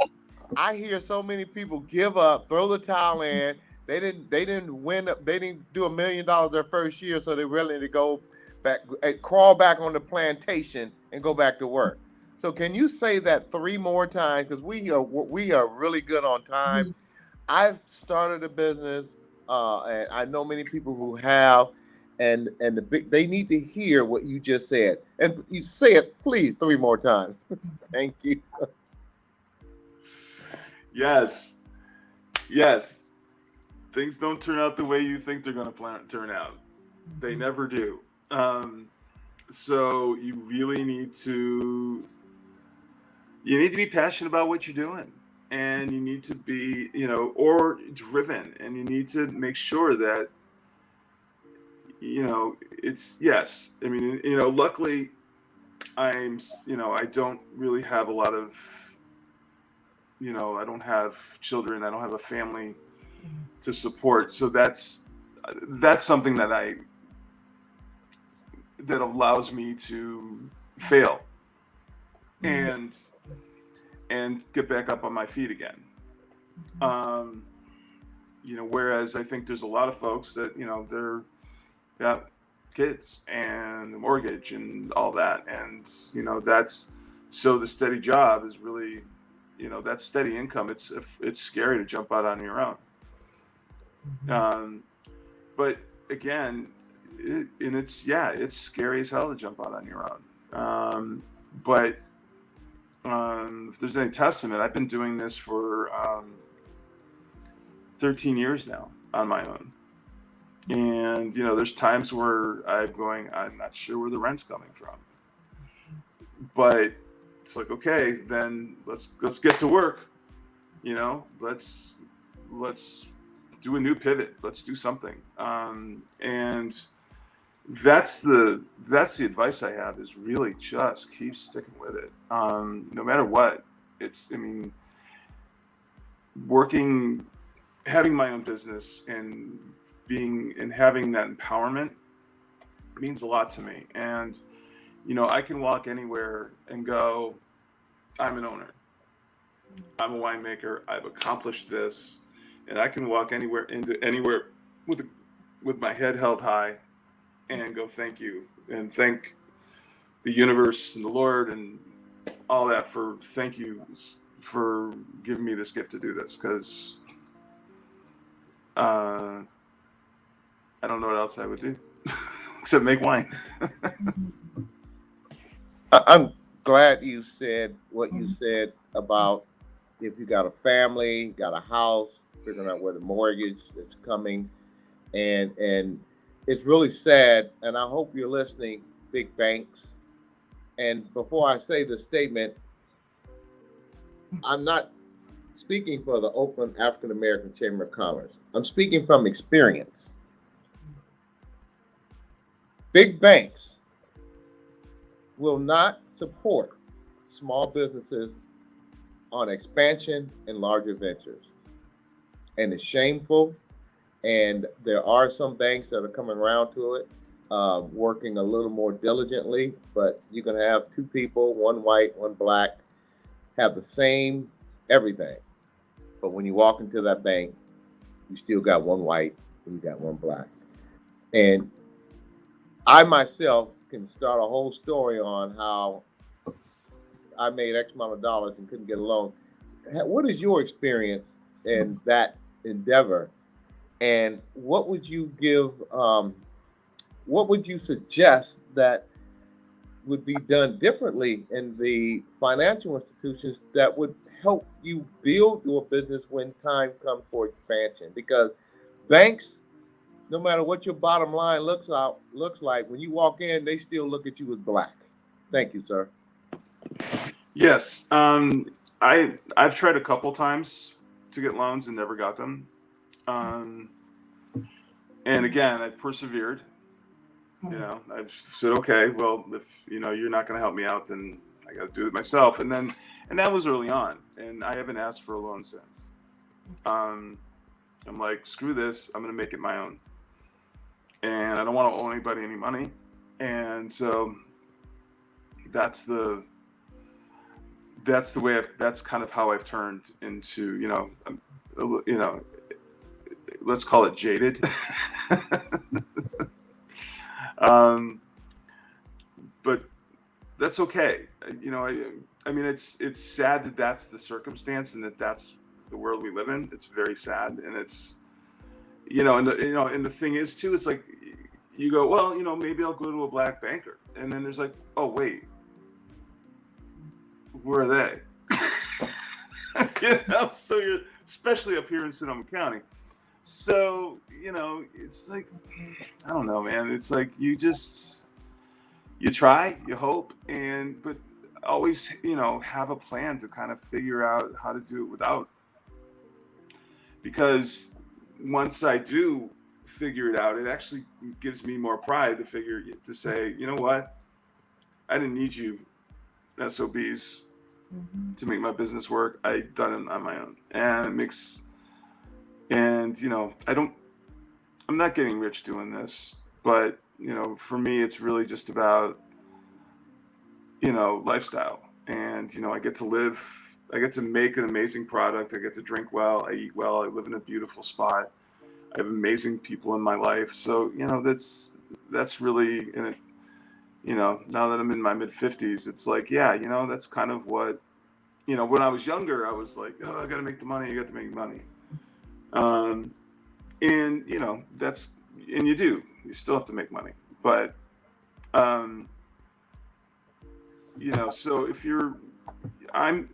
I hear so many people give up, throw the towel in. They didn't win. They didn't do $1 million their first year, so they're willing to go back, crawl back on the plantation and go back to work. So can you say that 3 more times? Because we are really good on time. I've started a business, and I know many people who have, and they need to hear what you just said. And you say it, please, 3 more times. Thank you. Yes. Things don't turn out the way you think they're going to turn out. They never do. So you really need to be passionate about what you're doing, and you need to be, or driven, and you need to make sure that, it's, yes. I mean, luckily I don't really have a lot of, I don't have children. I don't have a family to support. So that's something that allows me to fail and get back up on my feet again. Whereas I think there's a lot of folks that, they're got kids and a mortgage and all that. And, so the steady job is really, that steady income. It's scary to jump out on your own. But again, it's scary as hell to jump out on your own. But if there's any testament, I've been doing this for 13 years now on my own. And, there's times where I'm not sure where the rent's coming from. But it's like, okay, then let's get to work. Let's do a new pivot. Let's do something. And that's the advice I have, is really just keep sticking with it. No matter what. Having my own business and having that empowerment means a lot to me. And, I can walk anywhere and go, I'm an owner. I'm a winemaker. I've accomplished this. And I can walk anywhere with my head held high and go, thank you. And thank the universe and the Lord and all that thank you for giving me this gift to do this. Because I don't know what else I would do except make wine. I'm glad you said what you said about if you got a family, got a house, figuring out where the mortgage is coming. And it's really sad. And I hope you're listening, big banks. And before I say the statement, I'm not speaking for the Oakland African American Chamber of Commerce. I'm speaking from experience. Big banks will not support small businesses on expansion and larger ventures. And it's shameful. And there are some banks that are coming around to it, working a little more diligently, but you can have 2 people, 1 white, 1 black, have the same everything. But when you walk into that bank, you still got 1 white and you got 1 black. And I myself can start a whole story on how I made X amount of dollars and couldn't get a loan. What is your experience in that endeavor? And what would you give, what would you suggest that would be done differently in the financial institutions that would help you build your business when time comes for expansion? Because banks, no matter what your bottom line looks like, when you walk in, they still look at you as black. Thank you, sir. Yes. I've tried a couple times to get loans and never got them. And again, I've persevered. You know, I've said, okay, well, if you're not going to help me out, then I got to do it myself. And that was early on, and I haven't asked for a loan since. I'm like, screw this, I'm going to make it my own, and I don't want to owe anybody any money. And so that's the way that's kind of how I've turned into, let's call it jaded. But that's okay. I mean, it's sad that that's the circumstance and that's the world we live in. It's very sad, and it's, and the thing is too, it's like you go, well, maybe I'll go to a black banker, and then there's like, oh wait, where are they? So you're, especially up here in Sonoma County. So, it's like, I don't know, man. It's like you try, you hope, but always, have a plan to kind of figure out how to do it without. Because once I do figure it out, it actually gives me more pride to say, you know what? I didn't need you SOBs to make my business work. I done it on my own. And it makes, I'm not getting rich doing this, but, for me, it's really just about, lifestyle. And, I get to make an amazing product. I get to drink well. I eat well. I live in a beautiful spot. I have amazing people in my life. So, that's really, now that I'm in my mid 50s, it's like, yeah, that's kind of what, when I was younger, I was like, oh, I got to make the money. You got to make money. And you still have to make money, but, so if I'm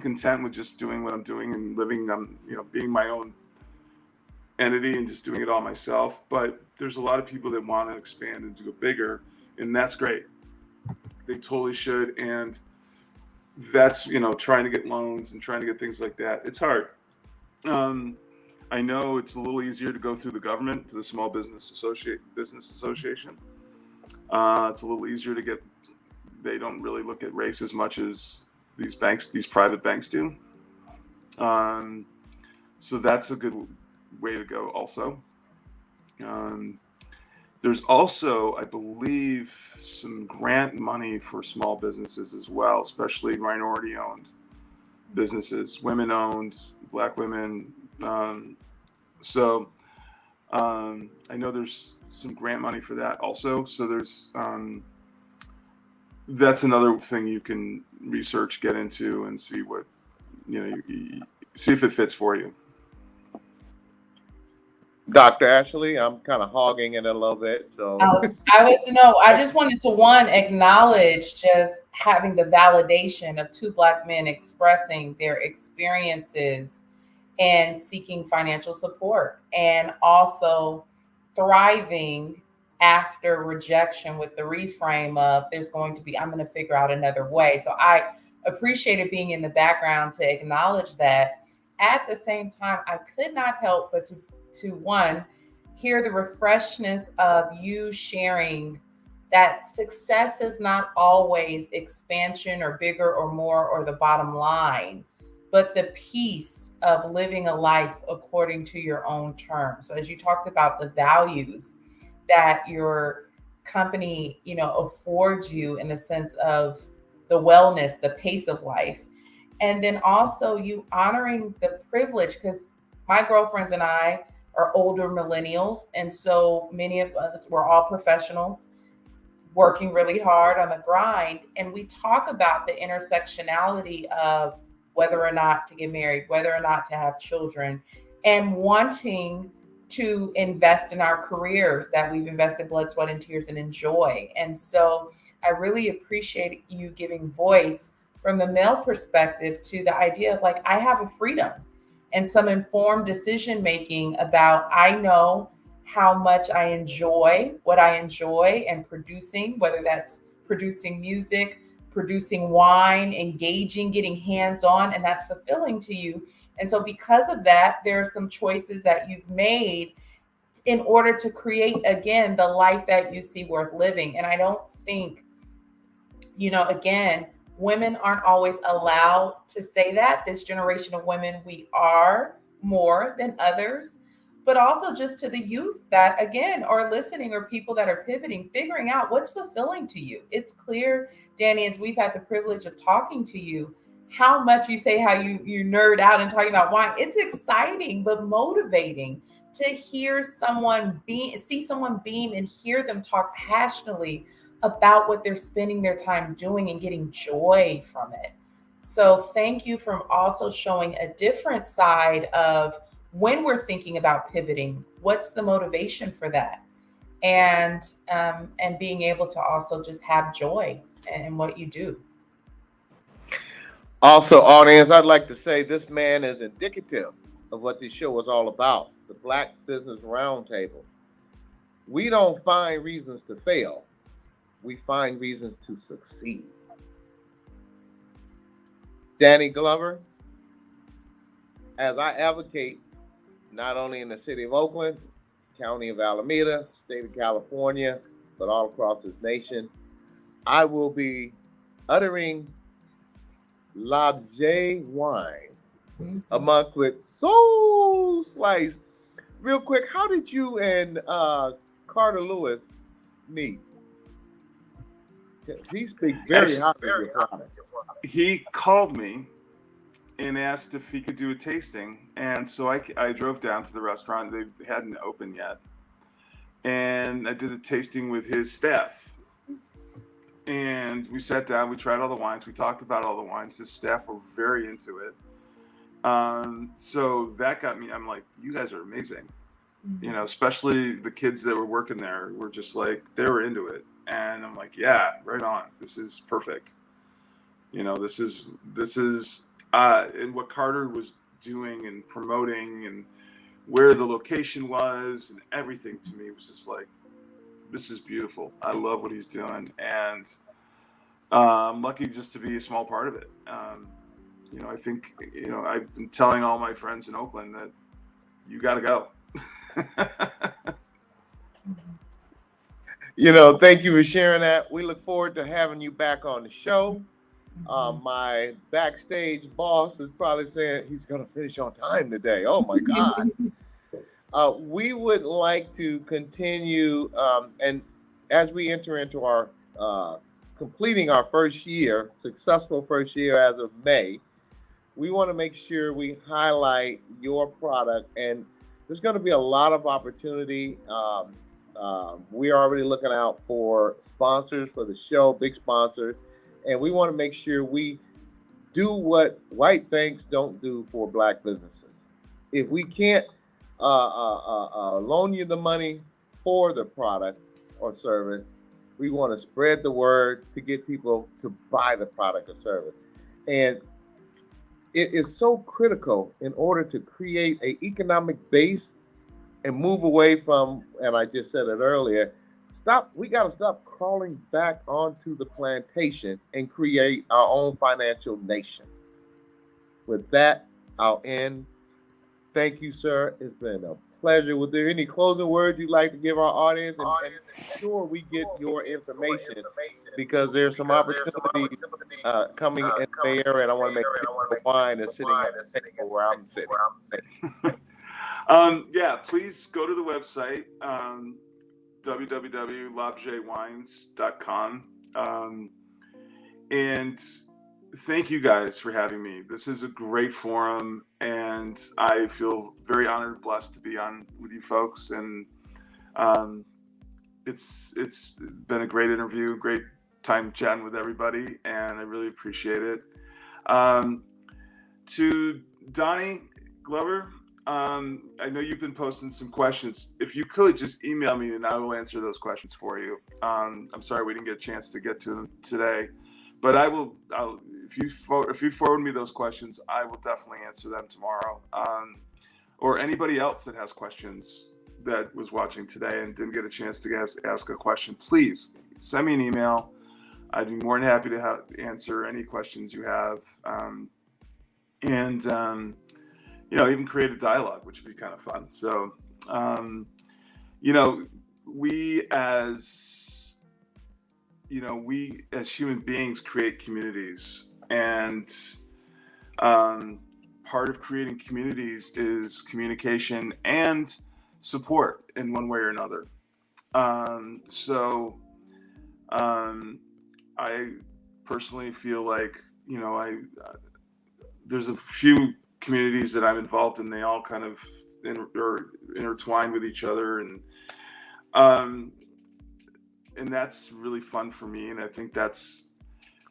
content with just doing what I'm doing and living, being my own entity and just doing it all myself. But there's a lot of people that want to expand and to go bigger, and that's great. They totally should. And that's, trying to get loans and trying to get things like that. It's hard. I know it's a little easier to go through the government, to the Small Business Association. It's a little easier to get. They don't really look at race as much as these private banks do. So that's a good way to go also. There's also, I believe, some grant money for small businesses as well, especially minority-owned businesses, women-owned, Black women. So I know there's some grant money for that also. So there's that's another thing you can research, get into, and see what see if it fits for you. Dr. Ashley, I'm kind of hogging it a little bit. So I just wanted to acknowledge just having the validation of two Black men expressing their experiences and seeking financial support, and also thriving after rejection with the reframe of I'm going to figure out another way. So I appreciated being in the background to acknowledge that. At the same time, I could not help but to one, hear the refreshness of you sharing that success is not always expansion or bigger or more or the bottom line, but the peace of living a life according to your own terms. So as you talked about the values that your company, affords you in the sense of the wellness, the pace of life, and then also you honoring the privilege, because my girlfriends and I are older millennials. And so many of us, we're all professionals working really hard on the grind. And we talk about the intersectionality of whether or not to get married, whether or not to have children, and wanting to invest in our careers that we've invested blood, sweat, and tears and enjoy. And so I really appreciate you giving voice from the male perspective to the idea of like, I have a freedom and some informed decision making about, I know how much I enjoy what I enjoy and producing, whether that's producing music, producing wine, engaging, getting hands on, and that's fulfilling to you. And so, because of that, there are some choices that you've made in order to create, again, the life that you see worth living. And I don't think, again, women aren't always allowed to say that. This generation of women, we are more than others, but also just to the youth that, again, are listening, or people that are pivoting, figuring out what's fulfilling to you. It's clear, Danny, as we've had the privilege of talking to you, how much you say how you nerd out and talking about wine. It's exciting, but motivating to hear someone see someone beam and hear them talk passionately about what they're spending their time doing and getting joy from it. So thank you for also showing a different side of when we're thinking about pivoting, what's the motivation for that? And being able to also just have joy in what you do. Also, audience, I'd like to say this man is indicative of what this show is all about, the Black Business Roundtable. We don't find reasons to fail. We find reasons to succeed. Danny Glover, as I advocate, not only in the city of Oakland, county of Alameda, state of California, but all across this nation, I will be uttering L'Objet wine, among with Soul Slice. Real quick, how did you and Carter Lewis meet? He speaks very highly of your product. He called me and asked if he could do a tasting, and so I drove down to the restaurant. They hadn't opened yet, and I did a tasting with his staff. And we sat down, we tried all the wines, we talked about all the wines. His staff were very into it. So that got me, I'm like, you guys are amazing. Especially the kids that were working there were just like, they were into it. And I'm like, yeah, right on. This is perfect. This is and what Carter was doing and promoting and where the location was and everything to me was just like, this is beautiful. I love what he's doing. And I'm lucky just to be a small part of it. I think, I've been telling all my friends in Oakland that you got to go. Thank you for sharing that. We look forward to having you back on the show. My backstage boss is probably saying he's going to finish on time today. Oh my God. We would like to continue, and as we enter into our completing our successful first year as of May, we want to make sure we highlight your product, and there's going to be a lot of opportunity. We're already looking out for sponsors for the show, big sponsors, and we want to make sure we do what white banks don't do for Black businesses. If we can't loan you the money for the product or service, we want to spread the word to get people to buy the product or service. And it is so critical in order to create an economic base and move away from, and I just said it earlier, we got to stop crawling back onto the plantation and create our own financial nation. With that, I'll end. Thank you, sir. It's been a pleasure. Was there any closing words you'd like to give our audience? And make sure we get your information, because there's some opportunities coming in the area, and I want to make sure the wine is sitting at the table where I'm sitting. Yeah, please go to the website, www.l'objetwines.com. And thank you guys for having me. This is a great forum, and I feel very honored and blessed to be on with you folks. And it's been a great interview, great time chatting with everybody, and I really appreciate it. To Donnie Glover, I know you've been posting some questions. If you could just email me and I will answer those questions for you. I'm sorry we didn't get a chance to get to them today, but if you forward me those questions, I will definitely answer them tomorrow. Or anybody else that has questions that was watching today and didn't get a chance to ask a question, please send me an email. I'd be more than happy to answer any questions you have. Even create a dialogue, which would be kind of fun. So, we as human beings create communities, and part of creating communities is communication and support in one way or another. I personally feel like, there's a few communities that I'm involved in. They all kind of are intertwined with each other, and that's really fun for me. And I think that's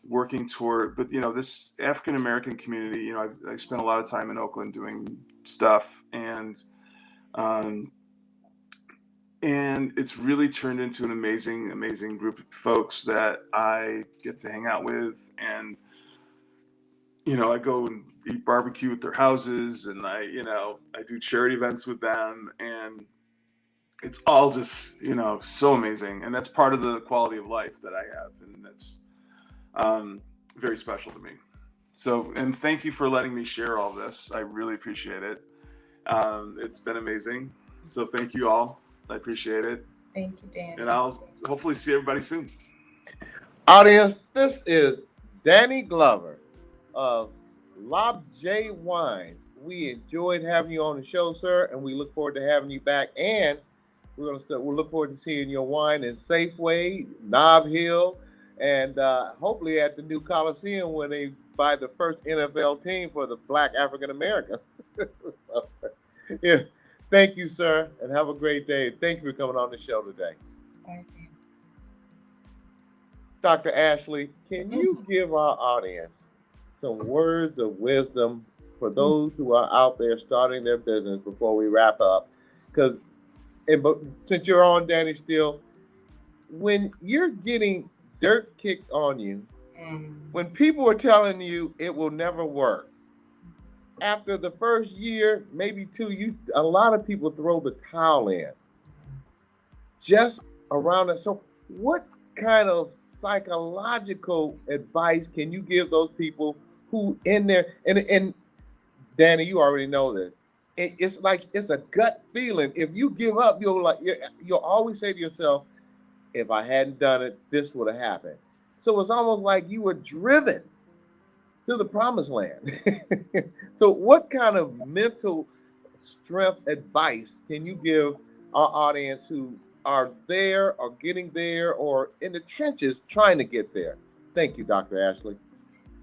working toward. But this African American community, I spent a lot of time in Oakland doing stuff, and it's really turned into an amazing group of folks that I get to hang out with, and I go and eat barbecue at their houses, and I do charity events with them, and it's all just, so amazing. And that's part of the quality of life that I have. And that's very special to me. So, and thank you for letting me share all this. I really appreciate it. It's been amazing. So thank you all. I appreciate it. Thank you, Dan. And I'll hopefully see everybody soon. Audience, this is Danny Glover of Lob J Wine. We enjoyed having you on the show, sir, and we look forward to having you back. And we'll look forward to seeing your wine in Safeway, Nob Hill, and hopefully at the new Coliseum when they buy the first NFL team for the Black African American. Yeah. Thank you, sir, and have a great day. Thank you for coming on the show today. Thank you. Dr. Ashley, can you give our audience some words of wisdom for those who are out there starting their business before we wrap up? Because since you're on, Danny, still, when you're getting dirt kicked on you, when people are telling you it will never work, after the first year, maybe two, a lot of people throw the towel in. Just around it. So what kind of psychological advice can you give those people who in there, and Danny, you already know this. It's like, it's a gut feeling. If you give up, you'll always say to yourself, if I hadn't done it, this would have happened. So it's almost like you were driven to the promised land. So what kind of mental strength advice can you give our audience who are there or getting there or in the trenches trying to get there? Thank you, Dr. Ashley.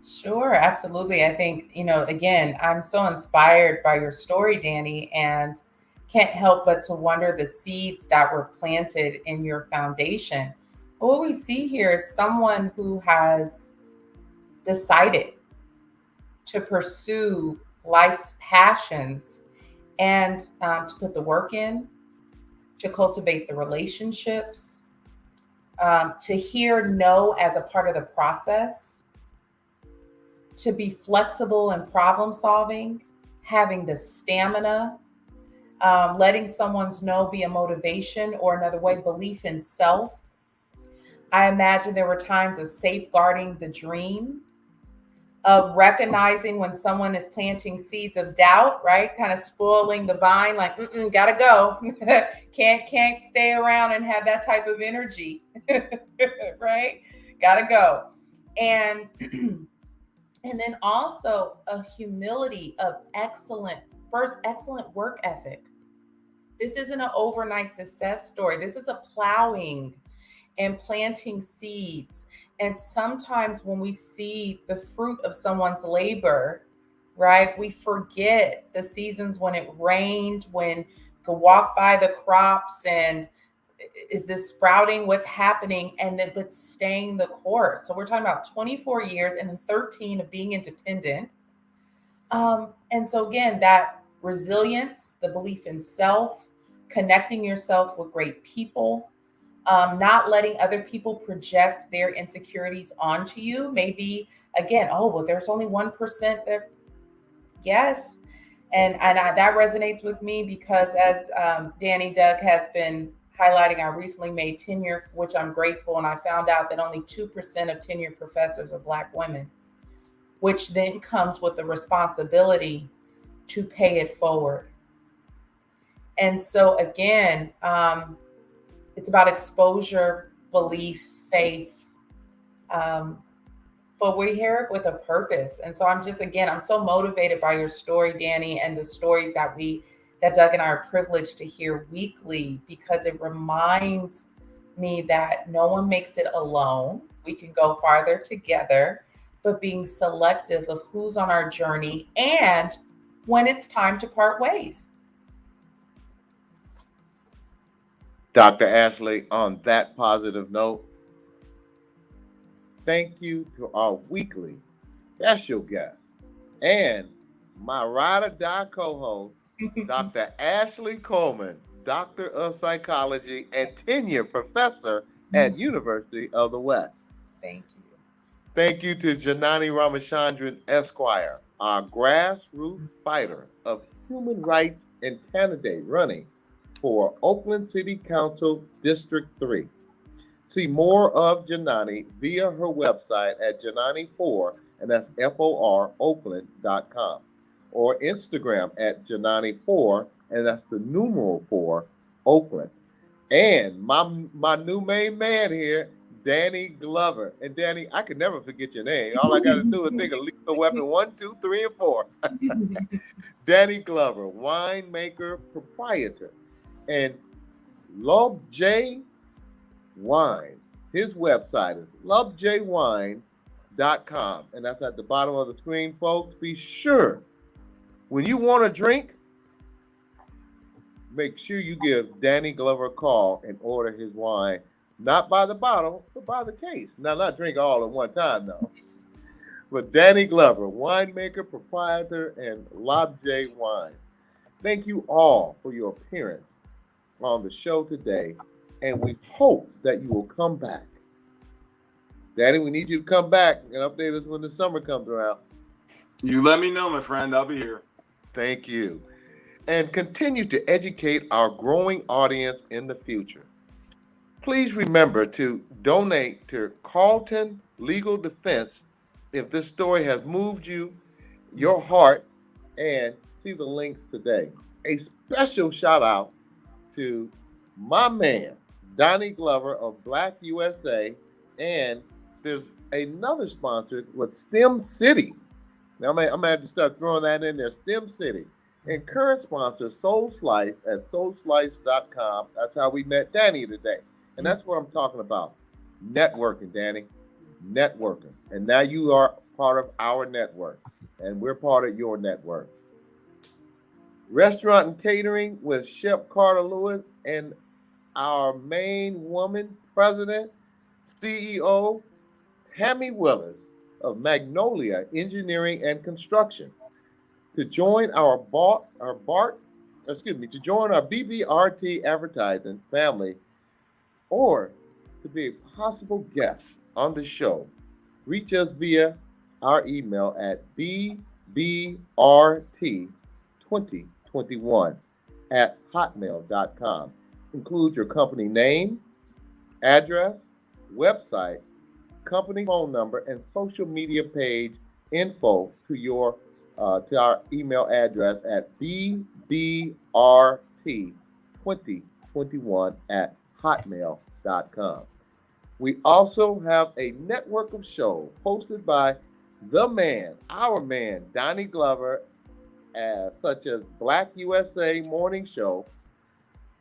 Sure, absolutely. I think, again, I'm so inspired by your story, Danny, and can't help but to wonder the seeds that were planted in your foundation. But what we see here is someone who has decided to pursue life's passions and to put the work in, to cultivate the relationships, to hear no as a part of the process, to be flexible in problem solving, having the stamina, letting someone's no be a motivation, or another way, belief in self. I imagine there were times of safeguarding the dream, of recognizing when someone is planting seeds of doubt, right? Kind of spoiling the vine, like, gotta go. can't stay around and have that type of energy, right? Gotta go. And then also a humility of excellent work ethic. This isn't an overnight success story. This is a plowing and planting seeds. And sometimes when we see the fruit of someone's labor, right, we forget the seasons when it rained, when you could walk by the crops and is this sprouting, what's happening, and then but staying the course. So we're talking about 24 years and then 13 of being independent. And so again, that resilience, the belief in self, connecting yourself with great people, not letting other people project their insecurities onto you. Maybe, again, oh, well, there's only 1% that, yes. That resonates with me because as Danny Doug has been highlighting, I recently made tenure, which I'm grateful. And I found out that only 2% of tenured professors are Black women, which then comes with the responsibility to pay it forward. And so again, it's about exposure, belief, faith, but we're here with a purpose. And so I'm so motivated by your story, Danny, and the stories that Doug and I are privileged to hear weekly, because it reminds me that no one makes it alone. We can go farther together, but being selective of who's on our journey and when it's time to part ways. Dr. Ashley, on that positive note, thank you to our weekly special guest and my ride or die co-host, Dr. Ashley Coleman, Doctor of Psychology and tenured professor at University of the West. Thank you. Thank you to Janani Ramachandran Esquire, our grassroots fighter of human rights and candidate running for Oakland City Council District 3. See more of Janani via her website at Janani4, and that's FOR, Oakland.com, or Instagram at Janani4, and that's the numeral 4, Oakland. And my new main man here, Danny Glover. And Danny, I can never forget your name. All I got to do is think of Lethal Weapon 1, 2, 3, and 4. Danny Glover, winemaker, proprietor, and Love J Wine. His website is lovejwine.com, and that's at the bottom of the screen, folks. Be sure, when you want a drink, make sure you give Danny Glover a call and order his wine, not by the bottle, but by the case. Now, not drink all at one time, though. But Danny Glover, winemaker, proprietor, and Love J Wine. Thank you all for your appearance on the show today, and we hope that you will come back. Danny, we need you to come back and update us when the summer comes around. You let me know, my friend. I'll be here. Thank you. And continue to educate our growing audience in the future. Please remember to donate to Carlton Legal Defense if this story has moved your heart, and see the links today. A special shout out to my man, Donnie Glover of BlackUSA, and there's another sponsor with STEM City. Now I'm gonna have to start throwing that in there, STEM City. And current sponsor, Soul Slice at soulslice.com. That's how we met Danny today. And that's what I'm talking about. Networking, Danny. Networking. And now you are part of our network, and we're part of your network. Restaurant and catering with Chef Carter Lewis and our main woman, president, CEO, Tammy Willis of Magnolia Engineering and Construction. To join our BBRT advertising family, or to be a possible guest on the show, reach us via our email at bBRT2021@hotmail.com. Include your company name, address, website, company phone number, and social media page info to our email address at bBRT2021@hotmail.com. We also have a network of shows hosted by the man, our man, Donnie Glover, such as BlackUSA Morning Show,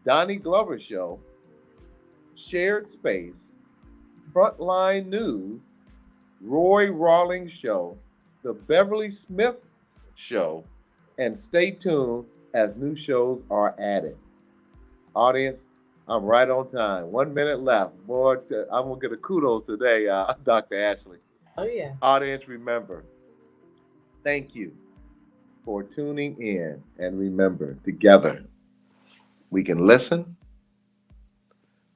Donnie Glover Show, Shared Space, Frontline News, Roy Rawlings Show, The Beverly Smith Show, and stay tuned as new shows are added. Audience, I'm right on time. 1 minute left. Boy, I'm going to get a kudos today, Dr. Ashley. Oh, yeah. Audience, remember, thank you for tuning in. And remember, together, we can listen,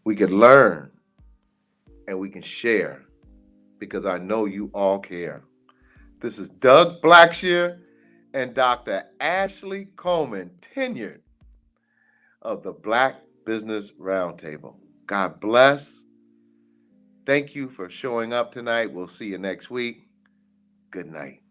we can learn, and we can share, because I know you all care. This is Doug Blacksher and Dr. Ashley Coleman, tenured, of the Black Business Roundtable. God bless. Thank you for showing up tonight. We'll see you next week. Good night.